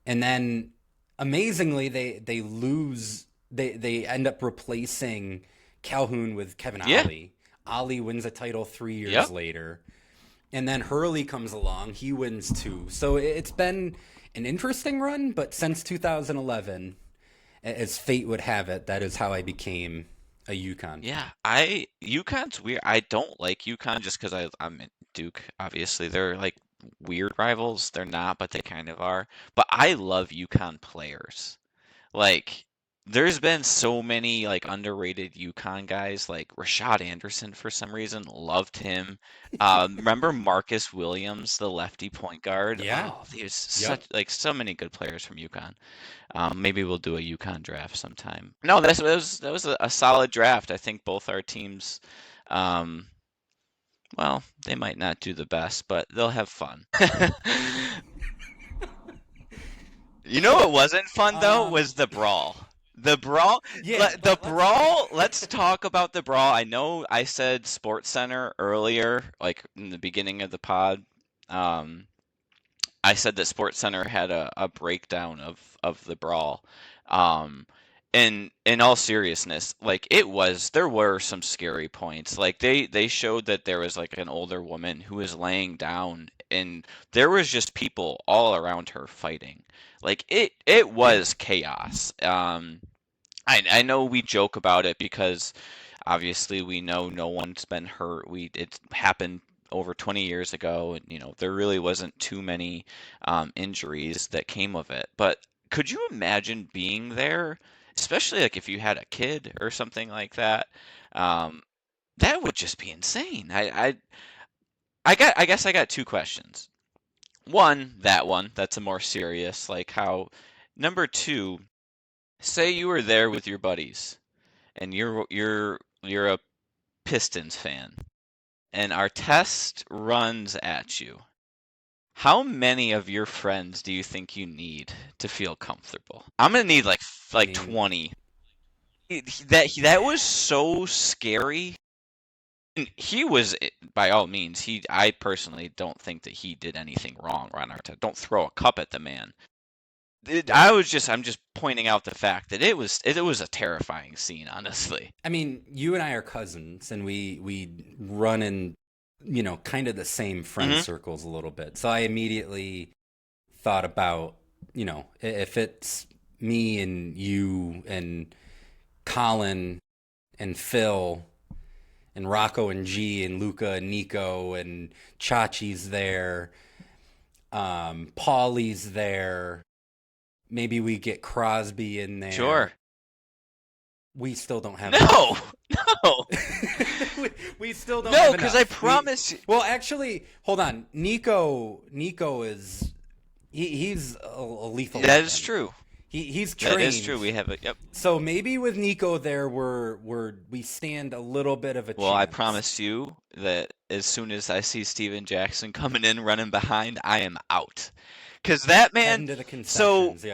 And then amazingly, they lose. They end up replacing Calhoun with Kevin Ollie. Ollie wins a title 3 years later. And then Hurley comes along. He wins 2. So it's been an interesting run. But since 2011, as fate would have it, that is how I became a UConn.
Yeah, UConn's weird. I don't like UConn just because I'm in Duke. Obviously, they're weird rivals. They're not, but they kind of are. But I love UConn players. There's been so many underrated UConn guys, like Rashad Anderson for some reason. Loved him. Remember Marcus Williams, the lefty point guard?
Yeah.
Oh, there's so many good players from UConn. Maybe we'll do a UConn draft sometime. No, that was a solid draft. I think both our teams, well, they might not do the best, but they'll have fun. You know what wasn't fun though was the brawl. The brawl.
Yeah,
The brawl. Let's talk about the brawl. I know I said Sports Center earlier, in the beginning of the pod. I said that Sports Center had a breakdown of the brawl. In all seriousness, there were some scary points. They showed that there was an older woman who was laying down and there was just people all around her fighting. It was chaos. I know we joke about it because obviously we know no one's been hurt. It happened over 20 years ago, and there really wasn't too many injuries that came of it. But could you imagine being there, especially like if you had a kid or something like that? Um, that would just be insane. I guess I got two questions. One, that's a more serious, like how. Number two, say you were there with your buddies and you're a Pistons fan and our test runs at you. How many of your friends do you think you need to feel comfortable? I'm gonna need like
I mean,
20. That was so scary. And he was, by all means, I personally don't think that he did anything wrong, Ron Artest. Don't throw a cup at the man. I'm just pointing out the fact that it was a terrifying scene, honestly.
I mean, you and I are cousins, and we run in, kind of the same friend circles a little bit. So I immediately thought about, if it's me and you and Colin and Phil and Rocco and G and Luca and Nico and Chachi's there, Paulie's there. Maybe we get Crosby in there.
Sure.
We still don't have
No, no.
we still don't
No,
have
because
enough.
I promise you.
Well, actually, hold on. Nico is he's a lethal.
That
weapon.
is true.
He's trained.
That is true. We have it. Yep.
So maybe with Nico there, we stand a little bit of a
Well, I
chance.
promise you that as soon as I see Steven Jackson coming in, running behind, I am out. Because that man.
Heading to the concessions, yeah.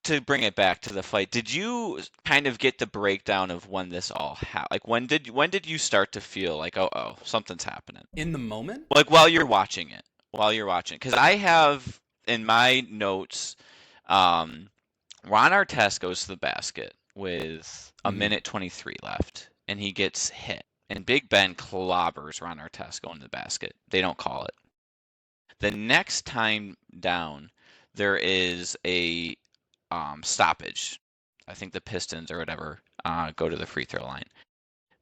To bring it back to the fight, did you kind of get the breakdown of when this all happened? Like when did you start to feel like, oh, something's happening?
In the moment?
Like while you're watching it. Because I have in my notes, Ron Artest goes to the basket with a minute 23 left, and he gets hit. And Big Ben clobbers Ron Artest going to the basket. They don't call it. The next time down, there is a stoppage. I think the Pistons or whatever go to the free throw line.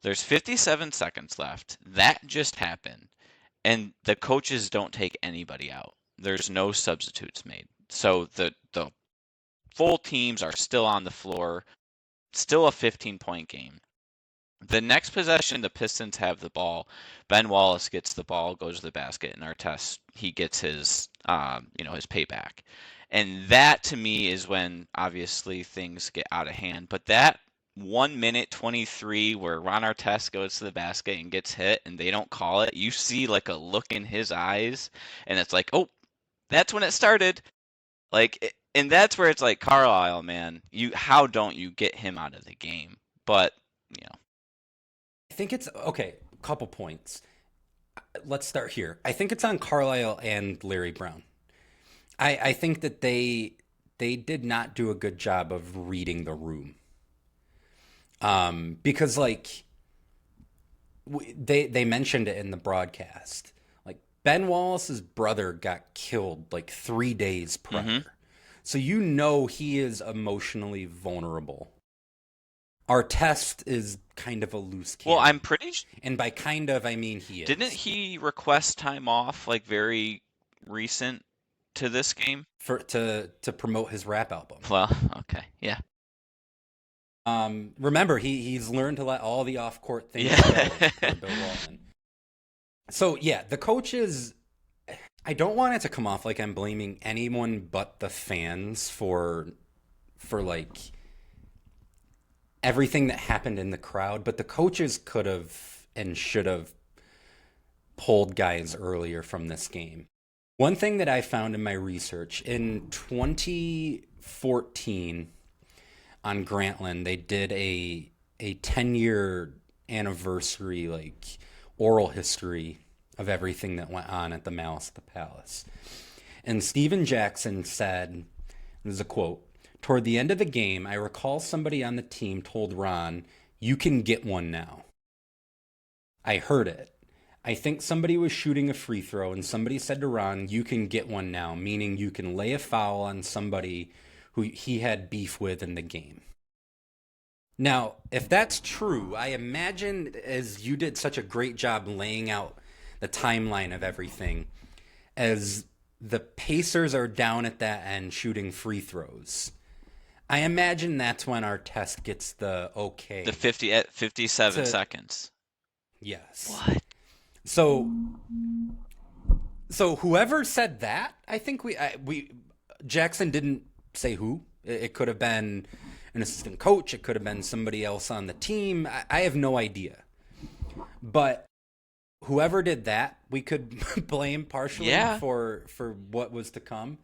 There's 57 seconds left. That just happened. And the coaches don't take anybody out. There's no substitutes made. So the full teams are still on the floor. Still a 15-point game. The next possession, the Pistons have the ball. Ben Wallace gets the ball, goes to the basket, and Artest, he gets his his payback. And that, to me, is when, obviously, things get out of hand. But that 1 minute 23 where Ron Artest goes to the basket and gets hit and they don't call it, you see, like, a look in his eyes. And it's like, oh, that's when it started. And that's where it's like, Carlisle, man, how don't you get him out of the game? But,
I think it's, okay, a couple points. Let's start here. I think it's on Carlisle and Larry Brown. I think that they did not do a good job of reading the room. Because they mentioned it in the broadcast. Like Ben Wallace's brother got killed 3 days prior. So he is emotionally vulnerable. Artest is kind of a loose cannon.
well, I'm pretty sure.
And by kind of, I mean he is.
Didn't he request time off, very recent to this game?
to promote his rap album.
Well, okay, yeah.
Remember, he's learned to let all the off-court things
Yeah.
go for Bill Walton. So, yeah, the coaches, I don't want it to come off like I'm blaming anyone but the fans for everything that happened in the crowd, but the coaches could have and should have pulled guys earlier from this game. One thing that I found in my research, in 2014 on Grantland, they did a 10-year anniversary, oral history of everything that went on at the Malice at the Palace. And Steven Jackson said, this is a quote, "Toward the end of the game, I recall somebody on the team told Ron, 'You can get one now.' I heard it. I think somebody was shooting a free throw and somebody said to Ron, 'You can get one now,' meaning you can lay a foul on somebody who he had beef with in the game." Now, if that's true, I imagine, as you did such a great job laying out the timeline of everything, as the Pacers are down at that end shooting free throws. I imagine that's when Artest gets the okay.
The 50 at 57
to-
seconds.
Yes.
What?
So whoever said that, I think Jackson didn't say who. It could have been an assistant coach. It could have been somebody else on the team. I have no idea. But whoever did that, we could blame partially for what was to come.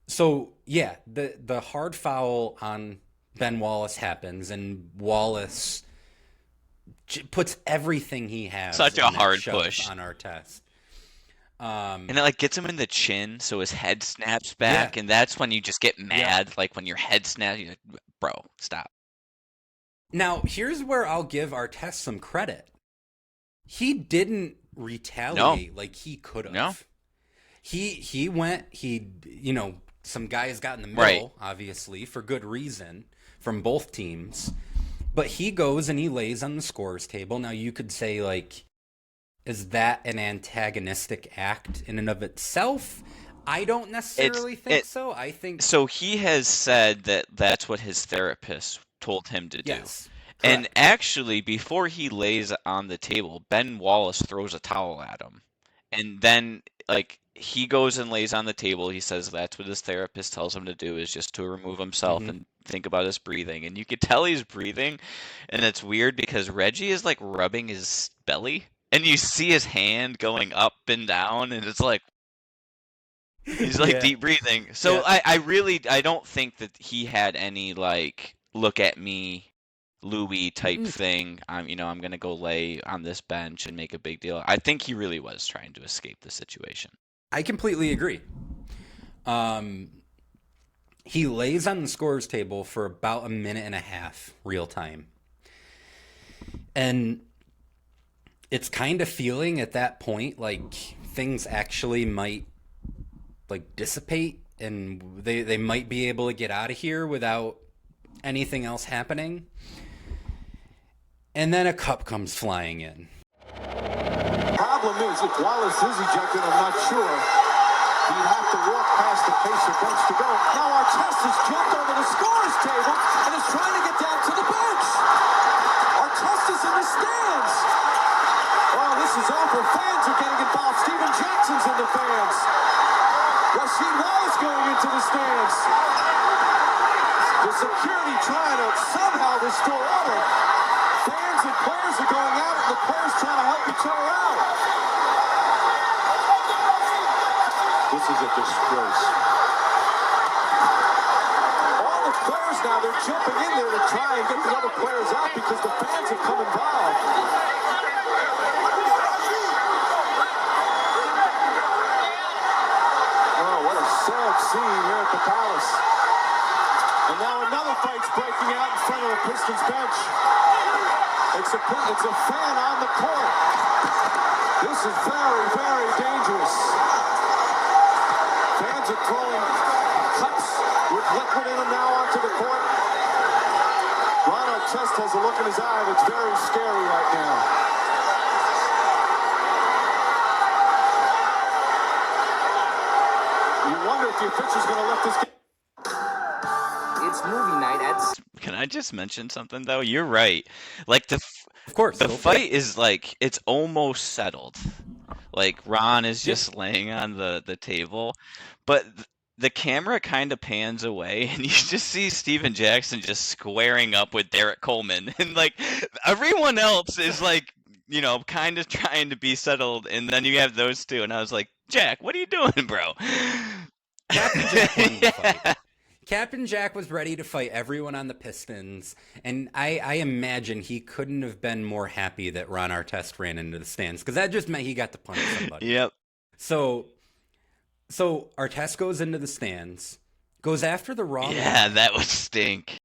So yeah, the hard foul on Ben Wallace happens, and Wallace puts everything he has.
Such a
in that
hard
shove
push
on Artest.
And it like gets him in the chin, so his head snaps back, and that's when you just get mad. Like when your head snaps, you're like, bro, stop.
Now here's where I'll give Artest some credit. He didn't retaliate like he could have.
No.
He went. Some guys got in the middle, obviously for good reason, from both teams. But he goes and he lays on the scorer's table. Now you could say, like, is that an antagonistic act in and of itself? I don't necessarily think so. I think
so. He has said that that's what his therapist told him to do.
Yes,
and
correct.
actually, before he lays on the table, Ben Wallace throws a towel at him, and then like he goes and lays on the table. He says that's what his therapist tells him to do, is just to remove himself and think about his breathing. And you could tell he's breathing, and it's weird because Reggie is like rubbing his belly, and you see his hand going up and down, and it's like he's like deep breathing. So I don't think that he had any like look at me Louis type thing. I'm gonna go lay on this bench and make a big deal. I think he really was trying to escape the situation.
I completely agree. He lays on the scorer's table for about a minute and a half, real time. And it's kind of feeling at that point like things actually might like dissipate, and they might be able to get out of here without anything else happening. And then a cup comes flying in.
Problem is, if Wallace is ejected, I'm not sure. He'd have to walk past the Pacer bench to go. Now Artest has jumped over the scorer's table and is trying to get down to the bench. Artest is in the stands. Oh, this is awful. Fans are getting involved. Steven Jackson's in the fans. Rasheed Wallace going into the stands. The security trying to somehow restore order. Fans and players are going out, and the players trying to help each other out. This is a disgrace. All the players now, they're jumping in there to try and get the other players out because the fans have come involved. Oh, what a sad scene here at the Palace. And now another fight's breaking out in front of the Pistons bench. It's a fan on the court. This is very, very dangerous. Fans are throwing cups with liquid in them now onto the court. Ron Artest has a look in his eye that's very scary right now. You wonder if the official's going to let this game.
It's movie night at...
Can I just mention something though? You're right. Like
Of course,
the
go for it.
fight is like it's almost settled. Like Ron is just laying on the table, but the camera kind of pans away, and you just see Steven Jackson just squaring up with Derek Coleman, and like everyone else is like, kind of trying to be settled, and then you have those two, and I was like, Jack, what are you doing, bro?
Captain Jack won the fight. Captain Jack was ready to fight everyone on the Pistons, and I imagine he couldn't have been more happy that Ron Artest ran into the stands, because that just meant he got to punch somebody.
Yep.
So Artest goes into the stands, goes after the wrong
Yeah,
guy,
that would stink.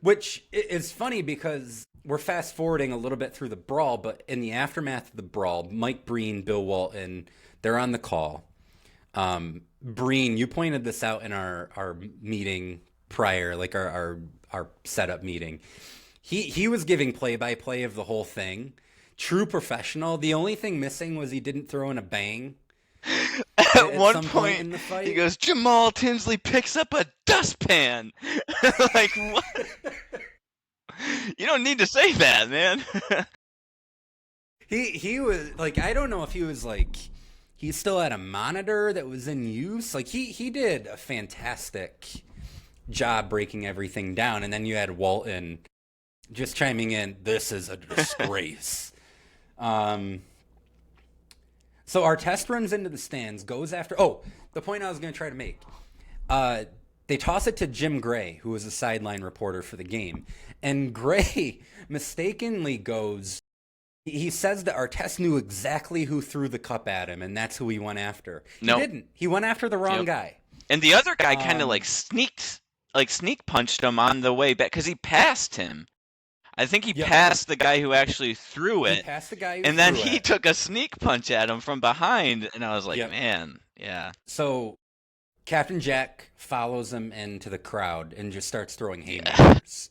which is funny because we're fast forwarding a little bit through the brawl, but in the aftermath of the brawl, Mike Breen, Bill Walton, they're on the call. Breen, you pointed this out in our meeting prior, like our setup meeting. He was giving play-by-play of the whole thing. True professional. The only thing missing was he didn't throw in a bang
At one
some
point
in the fight.
he goes, Jamal Tinsley picks up a dustpan. Like, what? You don't need to say that, man.
He was like, I don't know if he was like, he still had a monitor that was in use. Like he did a fantastic job breaking everything down. And then you had Walton just chiming in, this is a disgrace. So our test runs into the stands, goes after, the point I was going to try to make. They toss it to Jim Gray, who was a sideline reporter for the game. And Gray mistakenly goes, he says that Artest knew exactly who threw the cup at him, and that's who he went after.
Nope.
He didn't. He went after the wrong guy.
And the other guy kind of sneak punched him on the way back because he passed him. I think he passed the guy who actually threw it.
He passed the guy who
and then he took a sneak punch at him from behind, and I was like, man, yeah.
So Captain Jack follows him into the crowd and just starts throwing haymakers.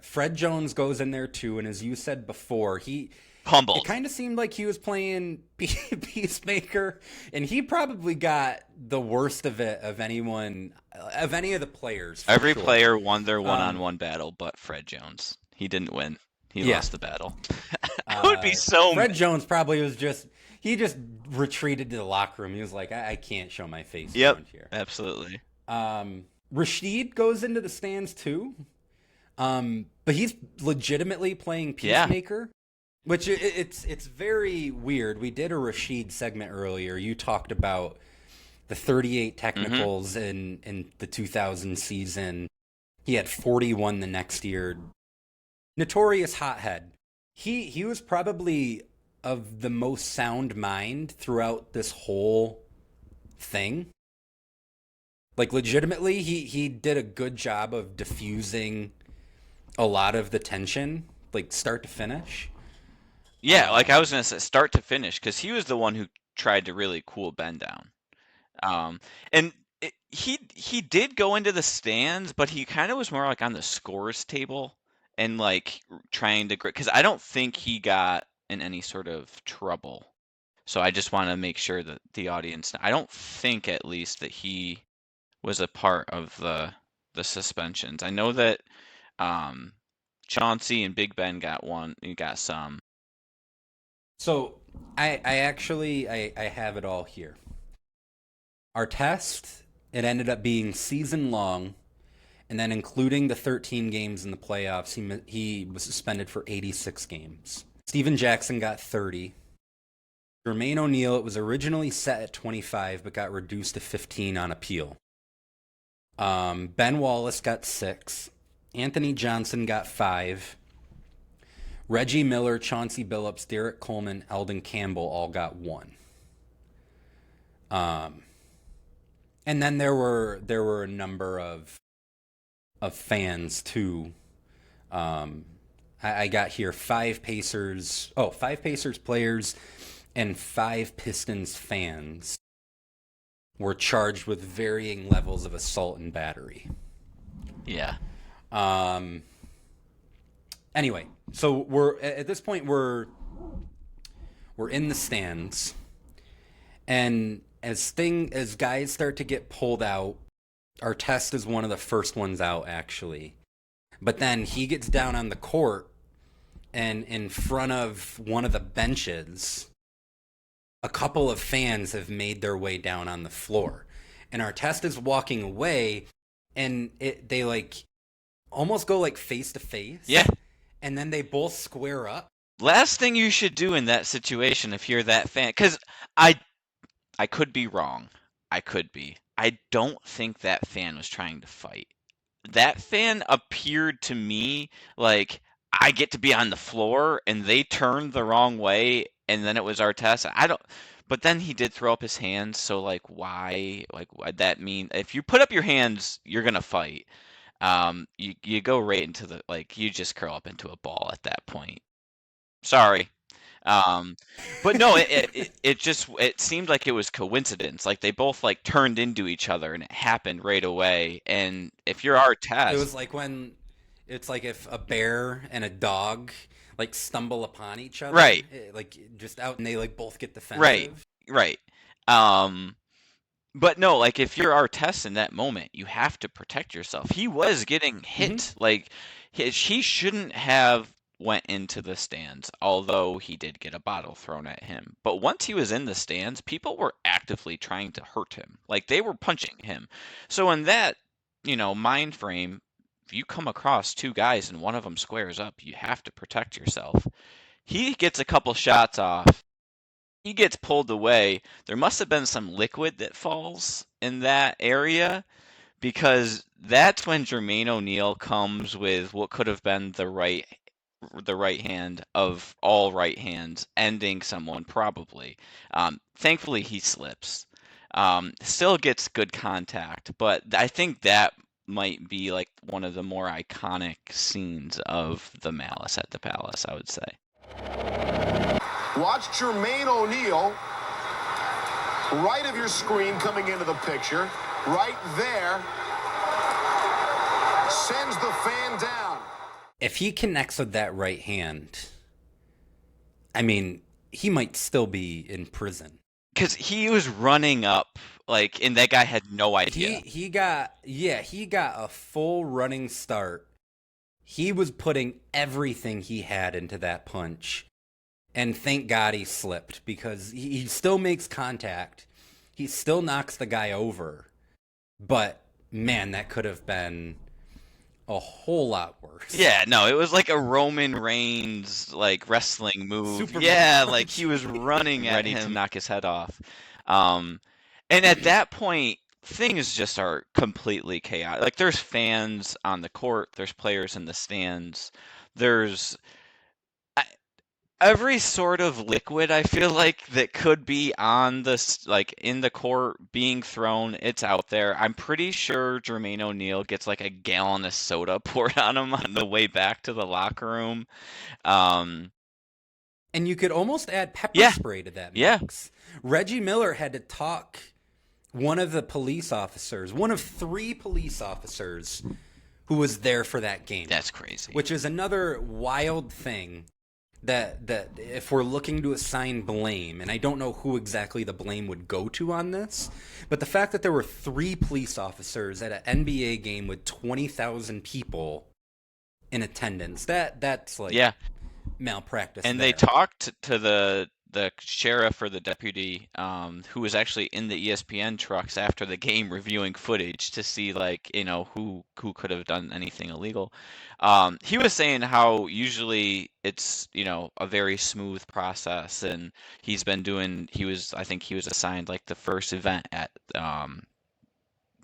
Fred Jones goes in there too, and as you said before, he
humbled.
It kind of seemed like he was playing Peacemaker, and he probably got the worst of it of any of the players.
Every player won their one-on-one battle, but Fred Jones. He didn't win. He lost the battle. I would be so.
Fred Jones probably was just retreated to the locker room. He was like, I can't show my face around here.
Absolutely.
Rashid goes into the stands too. But he's legitimately playing Peacemaker, which it's very weird. We did a Rashid segment earlier. You talked about the 38 technicals in the 2000 season. He had 41 the next year. Notorious hothead. He was probably of the most sound mind throughout this whole thing. Like legitimately, he did a good job of diffusing a lot of the tension, like start to finish.
Yeah, like I was gonna say, start to finish, because he was the one who tried to really cool Ben down. And he did go into the stands, but he kind of was more like on the scores table and like trying to, because I don't think he got in any sort of trouble. So I just want to make sure that the audience, I don't think at least that he was a part of the suspensions. I know that Chauncey and Big Ben got one. You got some.
So I actually have it all here. Our test, it ended up being season long, and then including the 13 games in the playoffs, he was suspended for 86 games. Steven Jackson got 30. Jermaine O'Neal, it was originally set at 25, but got reduced to 15 on appeal. Ben Wallace got 6. Anthony Johnson got 5. Reggie Miller, Chauncey Billups, Derek Coleman, Eldon Campbell all got 1. And then there were a number of fans too. I got here 5 Pacers players and 5 Pistons fans were charged with varying levels of assault and battery.
Yeah.
Anyway, so we're at this point we're in the stands, and as guys start to get pulled out, our test is one of the first ones out actually. But then he gets down on the court, and in front of one of the benches, a couple of fans have made their way down on the floor, and our test is walking away, and they like almost go like face to face.
Yeah.
And then they both square up.
Last thing you should do in that situation if you're that fan, because I could be wrong. I could be. I don't think that fan was trying to fight. That fan appeared to me like I get to be on the floor, and they turned the wrong way, and then it was our test. But then he did throw up his hands, so like why? Like what that mean? If you put up your hands, you're gonna fight. You go right into the, like, you just curl up into a ball at that point. Sorry. But no, it seemed like it was coincidence. Like they both like turned into each other, and it happened right away. And if you're our test,
it was like it's like if a bear and a dog like stumble upon each other,
right?
Like just out, and they like both get defensive,
right. But no, like if you're Artest in that moment, you have to protect yourself. He was getting hit. Like he shouldn't have went into the stands, although he did get a bottle thrown at him. But once he was in the stands, people were actively trying to hurt him. Like they were punching him. So in that, mind frame, if you come across two guys and one of them squares up, you have to protect yourself. He gets a couple shots off. He gets pulled away. There must have been some liquid that falls in that area because that's when Jermaine O'Neal comes with what could have been the right hand of all right hands, ending someone probably. Thankfully, he slips. Still gets good contact, but I think that might be like one of the more iconic scenes of the Malice at the Palace, I would say.
Watch Jermaine O'Neal, right of your screen coming into the picture, right there, sends the fan down.
If he connects with that right hand, I mean, he might still be in prison.
Because he was running up, like, and that guy had no idea.
He got a full running start. He was putting everything he had into that punch. And thank God he slipped, because he still makes contact. He still knocks the guy over. But, man, that could have been a whole lot worse.
Yeah, no, it was like a Roman Reigns, like, wrestling move.
Superman
Yeah,
punch.
like, he was running at him to knock his head off. And at that point, things just are completely chaotic. Like, there's fans on the court. There's players in the stands. There's every sort of liquid, I feel like, that could be on this, like in the court being thrown, it's out there. I'm pretty sure Jermaine O'Neal gets like a gallon of soda poured on him on the way back to the locker room.
And you could almost add pepper spray to that mix. Reggie Miller had to talk one of the police officers, one of 3 police officers who was there for that game.
That's crazy.
Which is another wild thing. That if we're looking to assign blame, and I don't know who exactly the blame would go to on this, but the fact that there were 3 police officers at an NBA game with 20,000 people in attendance, that's like malpractice.
And
there.
they talked to the sheriff or the deputy, who was actually in the ESPN trucks after the game reviewing footage to see, like, who could have done anything illegal. He was saying how usually it's, a very smooth process, and I think he was assigned like the first event at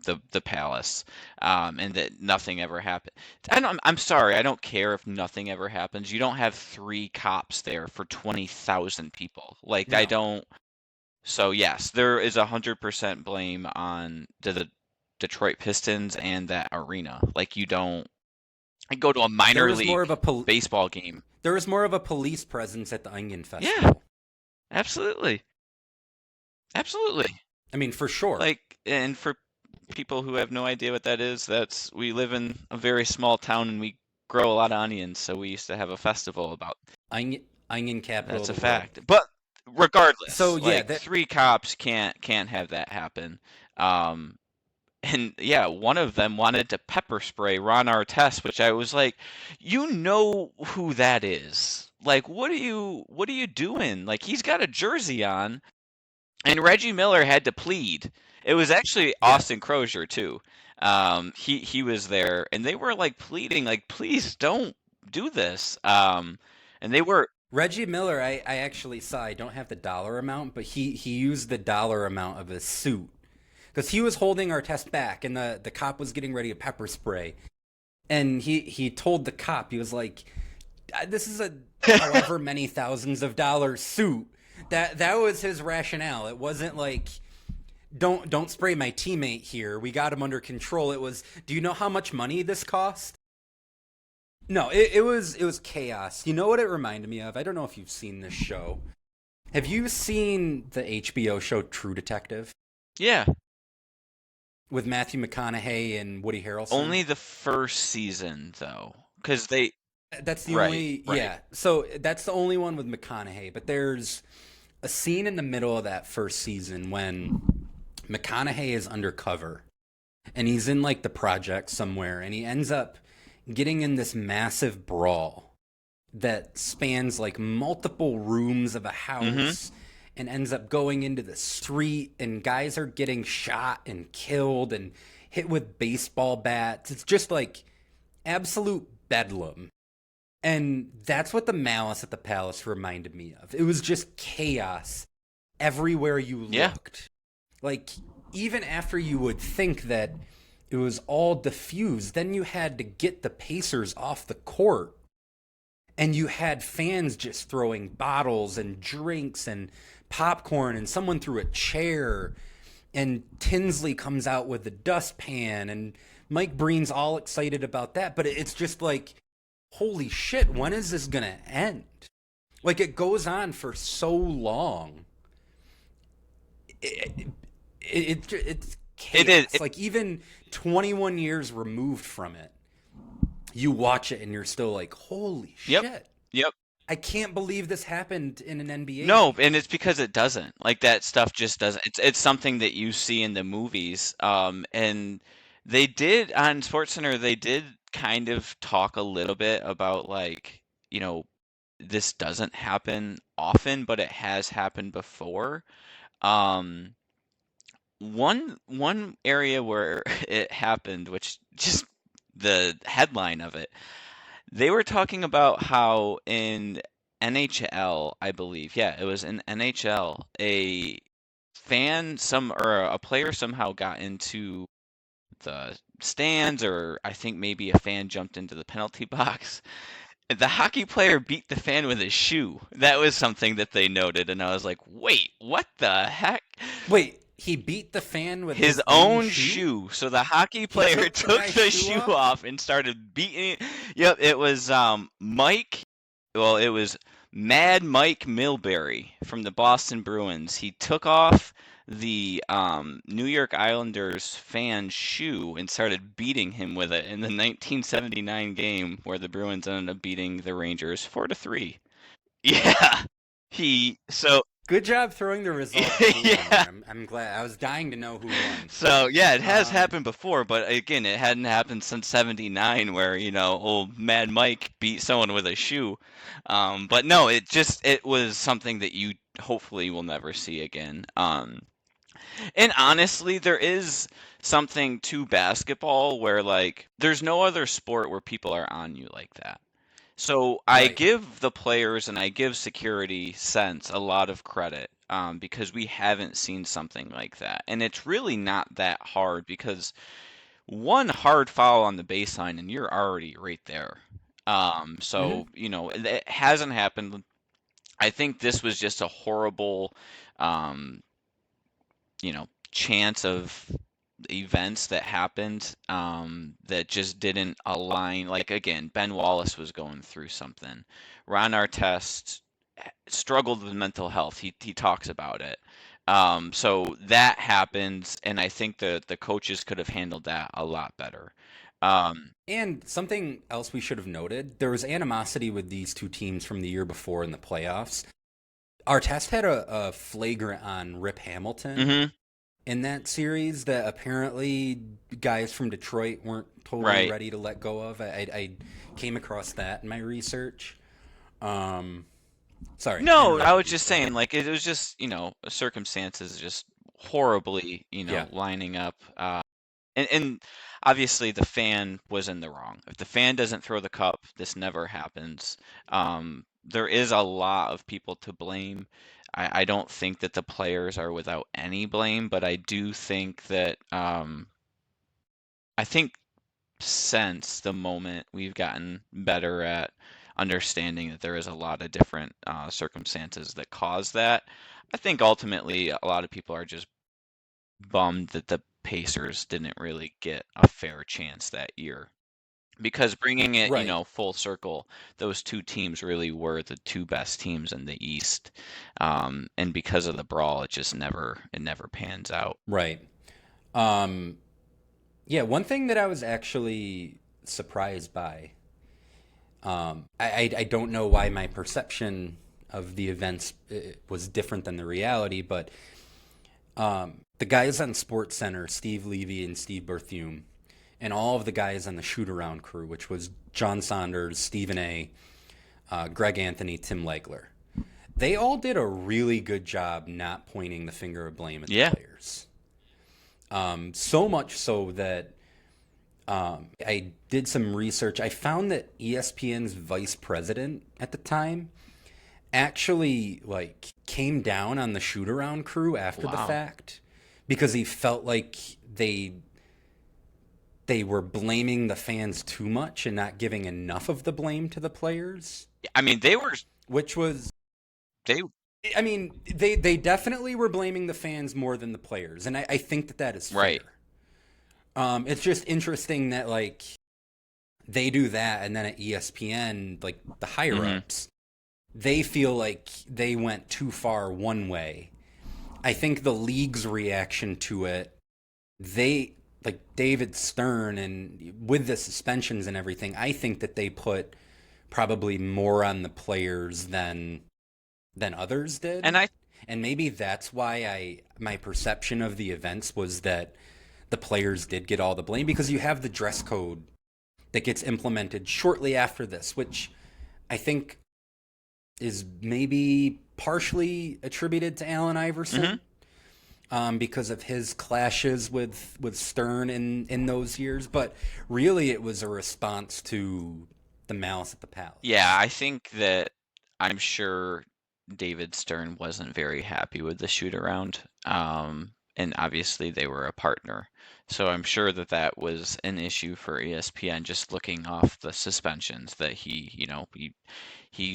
the Palace, and that nothing ever happened. I'm sorry, I don't care if nothing ever happens. You don't have 3 cops there for 20,000 people. Like, no. I don't. So yes, there is 100% blame on the Detroit Pistons and that arena. Like, you don't. I go to a minor league baseball game.
There was more of a police presence at the Onion Festival.
Yeah, absolutely.
I mean, for sure.
Like, and for people who have no idea what that is, we live in a very small town and we grow a lot of onions, so we used to have a festival about
onion capital.
That's a fact. But regardless,
so yeah,
3 cops can't have that happen. And yeah, one of them wanted to pepper spray Ron Artest, which I was like, you know who that is. Like, what are you doing? Like, he's got a jersey on, and Reggie Miller had to plead. It was actually Austin Crozier too. He was there, and they were like pleading, like, please don't do this. And they were.
Reggie Miller, I actually saw, I don't have the dollar amount, but he used the dollar amount of his suit. Because he was holding Artest back, and the cop was getting ready to pepper spray. And he told the cop, he was like, this is a however many thousands of dollars suit. That was his rationale. It wasn't like, don't spray my teammate here. We got him under control. It was, do you know how much money this cost? No, it was chaos. You know what it reminded me of? I don't know if you've seen this show. Have you seen the HBO show True Detective?
Yeah.
With Matthew McConaughey and Woody Harrelson?
Only the first season, though. Because they...
That's the only... Right. Yeah. So that's the only one with McConaughey. But there's a scene in the middle of that first season when McConaughey is undercover and he's in like the project somewhere and he ends up getting in this massive brawl that spans like multiple rooms of a house and ends up going into the street, and guys are getting shot and killed and hit with baseball bats. It's just like absolute bedlam. And that's what the Malice at the Palace reminded me of. It was just chaos everywhere you looked. Like, even after you would think that it was all diffused, then you had to get the Pacers off the court. And you had fans just throwing bottles and drinks and popcorn, and someone threw a chair, and Tinsley comes out with the dustpan, and Mike Breen's all excited about that. But it's just like, holy shit, when is this going to end? Like, it goes on for so long. It's chaos.
It is.
Like, even 21 years removed from it, you watch it and you're still like, holy shit.
Yep.
I can't believe this happened in an NBA
No,
game.
and it's because it doesn't. Like, that stuff just doesn't. It's something that you see in the movies. And they did on SportsCenter, they did kind of talk a little bit about, like, you know, this doesn't happen often, but it has happened before. One area where it happened, which just the headline of it, they were talking about how in NHL, I believe, yeah, it was in NHL, a player somehow got into the stands, or I think maybe a fan jumped into the penalty box. The hockey player beat the fan with his shoe. That was something that they noted, and I was like, wait, what the heck?
Wait, he beat the fan with
His own shoe. So the hockey player took the shoe off and started beating it. Yep, it was Mike. Well, it was Mad Mike Milbury from the Boston Bruins. He took off the New York Islanders fan shoe and started beating him with it in the 1979 game where the Bruins ended up beating the Rangers 4-3. Yeah.
Good job throwing the results.
Yeah.
I'm glad. I was dying to know who won.
So, yeah, it has happened before, but again, it hadn't happened since 79 where, you know, old Mad Mike beat someone with a shoe. But no, it was something that you hopefully will never see again. And honestly, there is something to basketball where, like, there's no other sport where people are on you like that. So I give the players and I give security sense a lot of credit because we haven't seen something like that. And it's really not that hard because one hard foul on the baseline and you're already right there. You know, it hasn't happened. I think this was just a horrible, you know, chance of events that happened that just didn't align. Like, again, Ben Wallace was going through something. Ron Artest struggled with mental health. He talks about it. So that happens, and I think the coaches could have handled that a lot better.
And something else we should have noted, there was animosity with these two teams from the year before in the playoffs. Artest had a flagrant on Rip Hamilton in that series that apparently guys from Detroit weren't totally ready to let go of. I came across that in my research. Sorry.
No, I was just saying, like, it was just, you know, circumstances just horribly, you know, lining up. And obviously the fan was in the wrong. If the fan doesn't throw the cup, this never happens. There is a lot of people to blame. I don't think that the players are without any blame, but I do think that I think since the moment we've gotten better at understanding that there is a lot of different circumstances that cause that. I think ultimately a lot of people are just bummed that the Pacers didn't really get a fair chance that year. Because bringing it, you know, full circle, those two teams really were the two best teams in the East. And because of the brawl, it never pans out.
Right. Yeah, one thing that I was actually surprised by, I don't know why my perception of the events was different than the reality, but the guys on SportsCenter, Steve Levy and Steve Berthume, and all of the guys on the shoot-around crew, which was John Saunders, Stephen A., Greg Anthony, Tim Legler, they all did a really good job not pointing the finger of blame at the players. So much so that I did some research. I found that ESPN's vice president at the time actually came down on the shoot-around crew after the fact because he felt like they were blaming the fans too much and not giving enough of the blame to the players.
I mean, they
definitely were blaming the fans more than the players, and I think that is fair.
Right.
It's just interesting that they do that, and then at ESPN, the higher ups, they feel like they went too far one way. I think the league's reaction to it, David Stern, and with the suspensions and everything, I think that they put probably more on the players than others did. And maybe that's why my perception of the events was that the players did get all the blame, because you have the dress code that gets implemented shortly after this, which I think is maybe partially attributed to Allen Iverson. Because of his clashes with Stern in those years. But really it was a response to the Malice at the Palace.
Yeah, I think that I'm sure David Stern wasn't very happy with the shoot-around. And obviously they were a partner. So I'm sure that was an issue for ESPN, just looking off the suspensions that he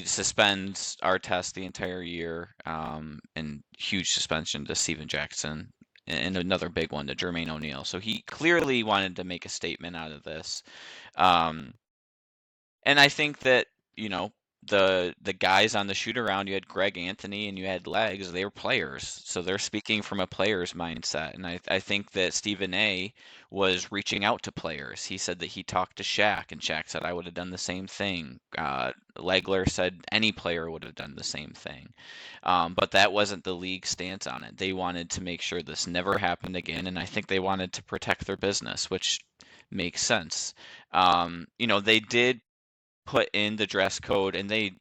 suspends Artest the entire year, and huge suspension to Steven Jackson, and another big one to Jermaine O'Neal. So he clearly wanted to make a statement out of this. And I think that, the guys on the shoot around, you had Greg Anthony and you had Legs, they were players. So they're speaking from a player's mindset. And I think that Stephen A. was reaching out to players. He said that he talked to Shaq, and Shaq said, I would have done the same thing. Legler said any player would have done the same thing. But that wasn't the league's stance on it. They wanted to make sure this never happened again. And I think they wanted to protect their business, which makes sense. They did put in the dress code, and they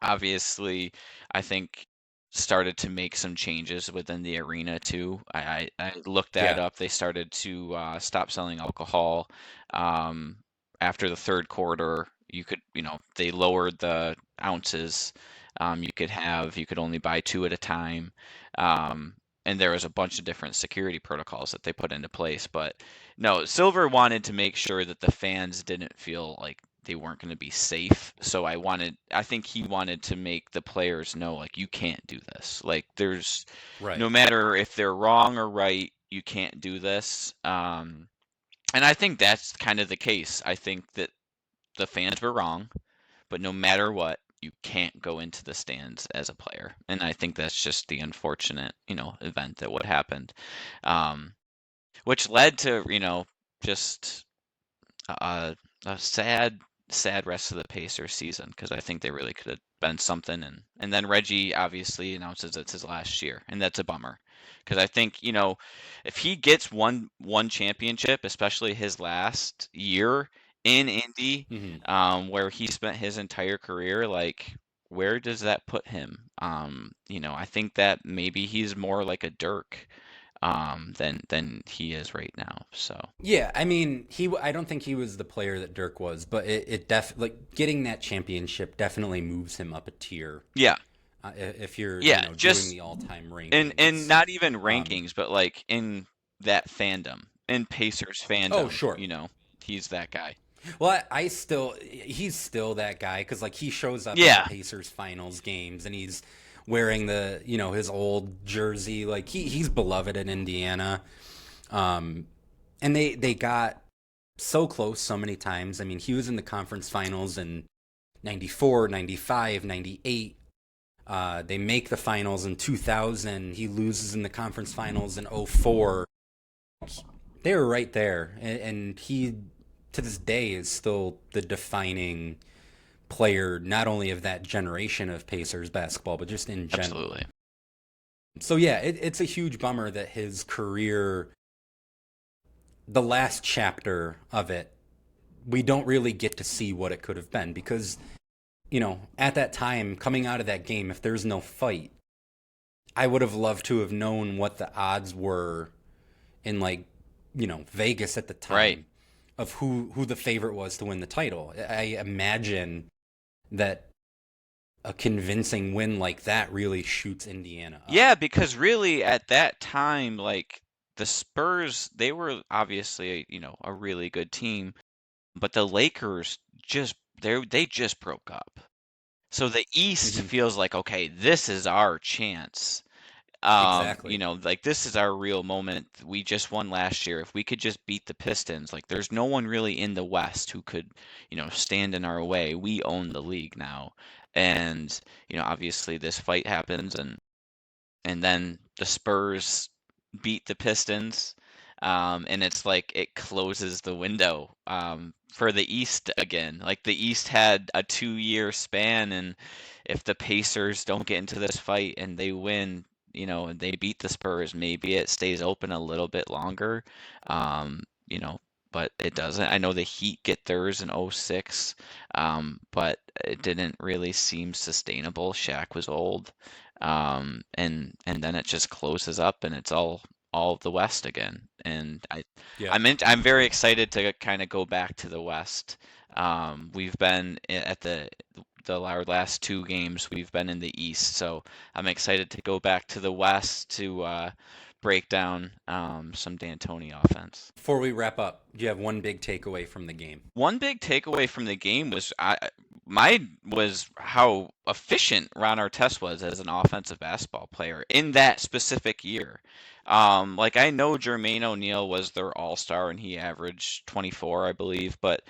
obviously, I think, started to make some changes within the arena too. I looked that up. They started to stop selling alcohol after the third quarter. They lowered the ounces. You could only buy 2 at a time. And there was a bunch of different security protocols that they put into place. But no, Silver wanted to make sure that the fans didn't feel like they weren't going to be safe. So I think he wanted to make the players know, you can't do this. There's no matter if they're wrong or right, you can't do this. And I think that's kind of the case. I think that the fans were wrong, but no matter what, you can't go into the stands as a player. And I think that's just the unfortunate, event that would happened, which led to, just a sad rest of the Pacers season, because I think they really could have been something. And then Reggie obviously announces it's his last year, and that's a bummer, because I think, if he gets one championship, especially his last year in Indy, where he spent his entire career, where does that put him? I think that maybe he's more like a Dirk than he is right now. So
yeah, I mean, I don't think he was the player that Dirk was, but it getting that championship definitely moves him up a tier.
Yeah.
If you're
just
doing the all-time rankings,
and not even rankings, but in that fandom, in Pacers fandom.
Oh, sure.
He's that guy.
Well, he's still that guy, because he shows up at the Pacers finals games, and he's wearing his old jersey. He's beloved in Indiana. And they got so close so many times. I mean, he was in the conference finals in 94, 95, 98. They make the finals in 2000. He loses in the conference finals in 04. They were right there. And he, to this day, is still the defining player, not only of that generation of Pacers basketball, but just in general.
Absolutely.
So yeah, it's a huge bummer that his career, the last chapter of it, we don't really get to see what it could have been because, at that time, coming out of that game, if there's no fight, I would have loved to have known what the odds were in Vegas at the time,
Right,
of who the favorite was to win the title. I imagine that a convincing win like that really shoots Indiana up.
yeah, because really at that time, like the Spurs, they were obviously a really good team, but the Lakers they just broke up. So the East
Mhm.
feels like, okay, this is our chance.
Exactly.
Like this is our real moment. We just won last year. If we could just beat the Pistons, like there's no one really in the West who could, stand in our way. We own the league now. And, obviously this fight happens and then the Spurs beat the Pistons. And it's like it closes the window for the East again. Like the East had a 2-year span, and if the Pacers don't get into this fight and they win, and they beat the Spurs, maybe it stays open a little bit longer. Um, you know, but it doesn't. I know the Heat get theirs in '06, but it didn't really seem sustainable. Shaq was old. And then it just closes up and it's all of the West again. And
Yeah.
I'm very excited to kind of go back to the West. We've been at our last 2 games, we've been in the East, so I'm excited to go back to the West to break down some D'Antoni offense.
Before we wrap up, do you have one big takeaway from the game?
One big takeaway from the game was how efficient Ron Artest was as an offensive basketball player in that specific year. Like I know Jermaine O'Neal was their all-star and he averaged 24, I believe, but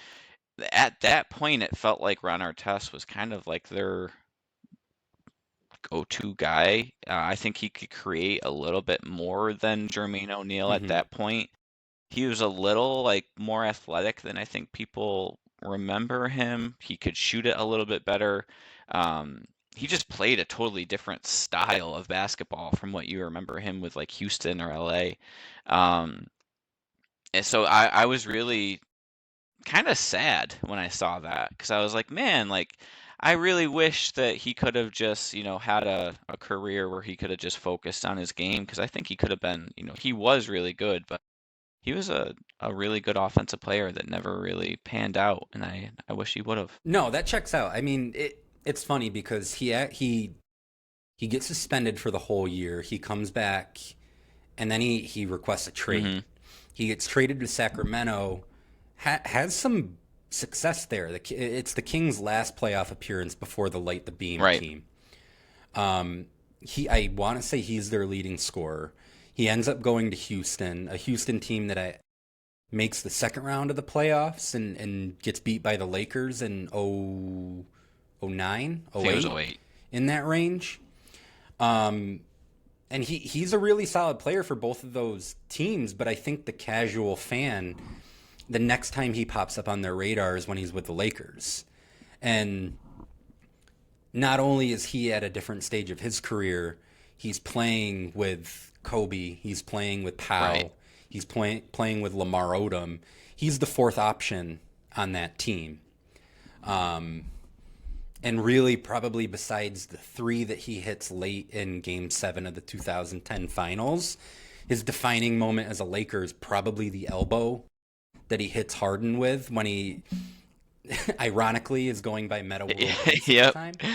at that point it felt like Ron Artest was kind of like their go-to guy. I think he could create a little bit more than Jermaine O'Neal at
Mm-hmm.
that point. He was a little like more athletic than I think people remember him. He could shoot it a little bit better. Um, he just played a totally different style of basketball from what you remember him with like Houston or LA. Um, and so I was really kind of sad when I saw that because I was like, man, like I really wish that he could have just, had a career where he could have just focused on his game because I think he could have been, he was really good, but he was a really good offensive player that never really panned out, and I wish he would have.
No, that checks out. I mean, it's funny because he gets suspended for the whole year. He comes back, and then he requests a trade.
Mm-hmm.
He gets traded to Sacramento, has some success there. It's the Kings' last playoff appearance before the Light the Beam
Right.
team. I want to say he's their leading scorer. He ends up going to Houston, a Houston team that makes the second round of the playoffs and gets beat by the Lakers in 09,
I think it was
08,
08.
in that range. And he's a really solid player for both of those teams, but I think the casual fan, the next time he pops up on their radar is when he's with the Lakers. And not only is he at a different stage of his career, he's playing with Kobe, he's playing with Powell,
Right.
he's playing with Lamar Odom. He's the fourth option on that team. And really, probably besides the 3 that he hits late in Game 7 of the 2010 Finals, his defining moment as a Laker is probably the elbow that he hits Harden with when he, ironically, is going by Meta World Peace
Yep.
at the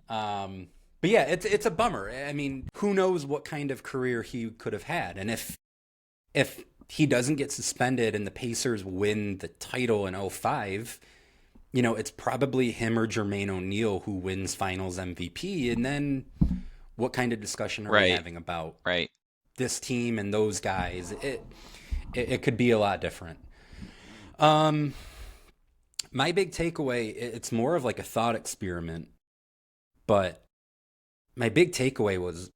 time. But yeah, it's a bummer. I mean, who knows what kind of career he could have had. And if he doesn't get suspended and the Pacers win the title in 05, it's probably him or Jermaine O'Neal who wins Finals MVP. And then what kind of discussion are we
Right.
having about
Right.
this team and those guys? It could be a lot different. My big takeaway, it's more of like a thought experiment, but my big takeaway was,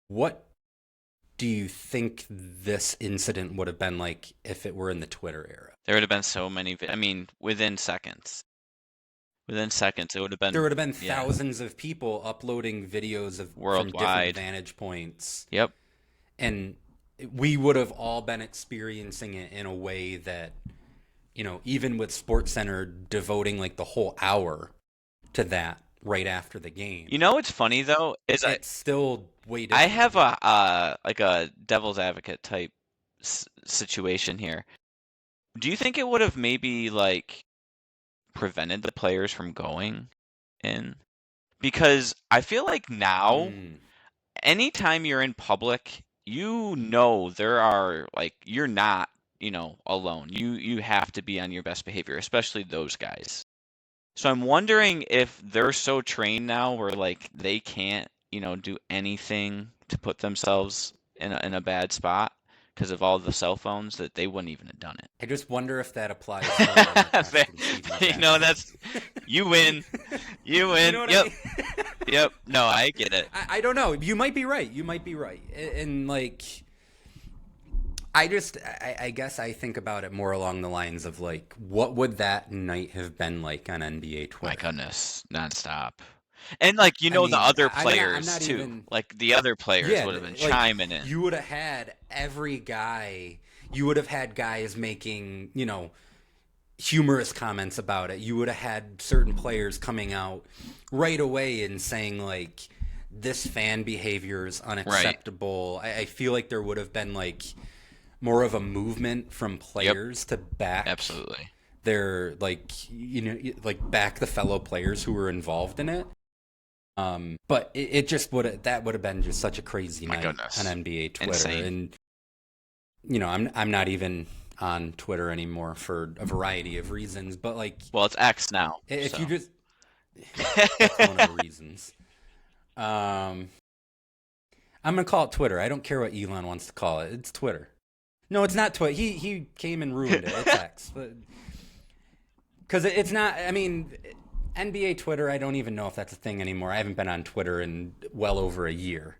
what do you think this incident would have been like if it were in the Twitter era?
There would have been so many, within seconds. within seconds. It would have been
There would have been
yeah,
thousands of people uploading videos from different
worldwide.
vantage points.
Yep.
And we would have all been experiencing it in a way that, even with SportsCenter devoting like the whole hour to that right after the game.
What's funny though is
it's still way different.
I have a like a devil's advocate type situation here. Do you think it would have maybe like prevented the players from going in? Because I feel like now, anytime you're in public, there are like you're not, alone. You have to be on your best behavior, especially those guys. So I'm wondering if they're so trained now where like they can't, do anything to put themselves in a bad spot because of all the cell phones that they wouldn't even have done it.
I just wonder if that applies to
that's you win. You win.
What
Yep.
I mean?
Yep. No, I get it.
I don't know. You might be right. And like, I guess I think about it more along the lines of like, what would that night have been like on NBA Twitter?
My goodness, nonstop. And like the other players
I'm not
too.
even...
Like the other players would have been chiming in.
You would have had every guy. You would have had guys making humorous comments about it. You would have had certain players coming out right away and saying like, this fan behavior is unacceptable. Right. I feel like there would have been like more of a movement from players to back
absolutely
their back the fellow players who were involved in it. But it just would have been just such a crazy night on NBA Twitter. Insane. And I'm not even on Twitter anymore for a variety of reasons, but like,
well, it's X now.
If you just that's one of the reasons. I'm gonna call it Twitter. I don't care what Elon wants to call it. It's Twitter. No, it's not Twitter. He came and ruined it. It's X, because it's not. I mean, NBA Twitter. I don't even know if that's a thing anymore. I haven't been on Twitter in well over a year.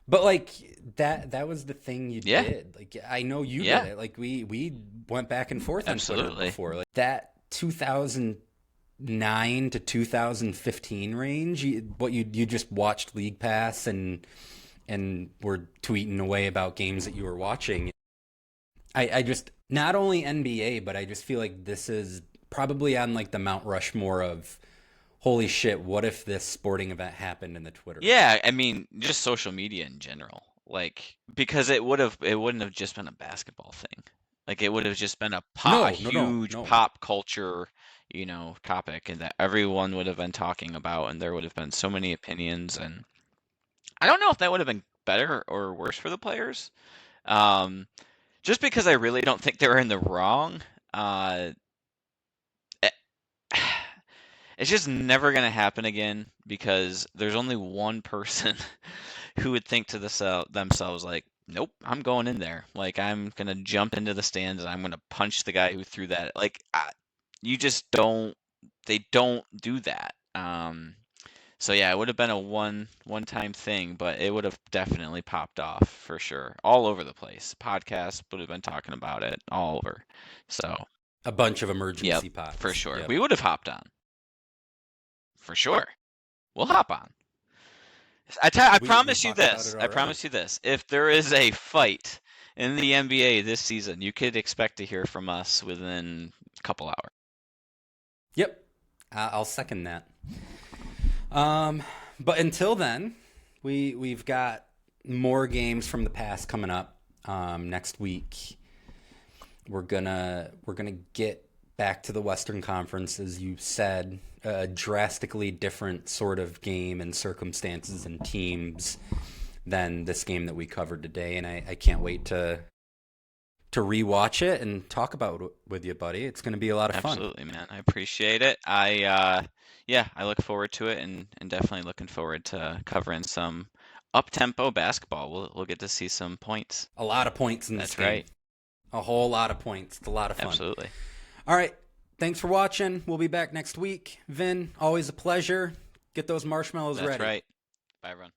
But like that was the thing you did. Like I know you did it. Like we went back and forth on Twitter before. Like that 2009 to 2015 range. You just watched League Pass and were tweeting away about games that you were watching. I just not only NBA, but I just feel like this is probably on like the Mount Rushmore of, holy shit, what if this sporting event happened in the Twitter?
Yeah, I mean, just social media in general. Like, because it wouldn't have just been a basketball thing. Like, it would have just been a huge pop culture, topic, and that everyone would have been talking about, and there would have been so many opinions. And I don't know if that would have been better or worse for the players. Just because I really don't think they were in the wrong. It's just never going to happen again because there's only one person who would think to themselves like, nope, I'm going in there. Like, I'm going to jump into the stands and I'm going to punch the guy who threw that. Like, you just don't, they don't do that. So yeah, it would have been a one-time thing, but it would have definitely popped off for sure. All over the place. Podcasts would have been talking about it all over. So
a bunch of emergency pods.
For sure. Yep. We would have hopped on. For sure. We'll hop on. I promise you this. I promise you this. If there is a fight in the NBA this season, you could expect to hear from us within a couple hours.
Yep. I'll second that. But until then, we've got more games from the past coming up. Next week, we're gonna get back to the Western Conference, as you said, a drastically different sort of game and circumstances and teams than this game that we covered today, and I can't wait to rewatch it and talk about it with you, buddy. It's going to be a lot of fun.
Absolutely, man. I appreciate it. I look forward to it, and definitely looking forward to covering some up-tempo basketball. We'll get to see some points.
A lot of points in this game. That's right. A whole lot of points. It's a lot of fun.
Absolutely.
All right. Thanks for watching. We'll be back next week. Vin, always a pleasure. Get those marshmallows ready.
That's right. Bye, everyone.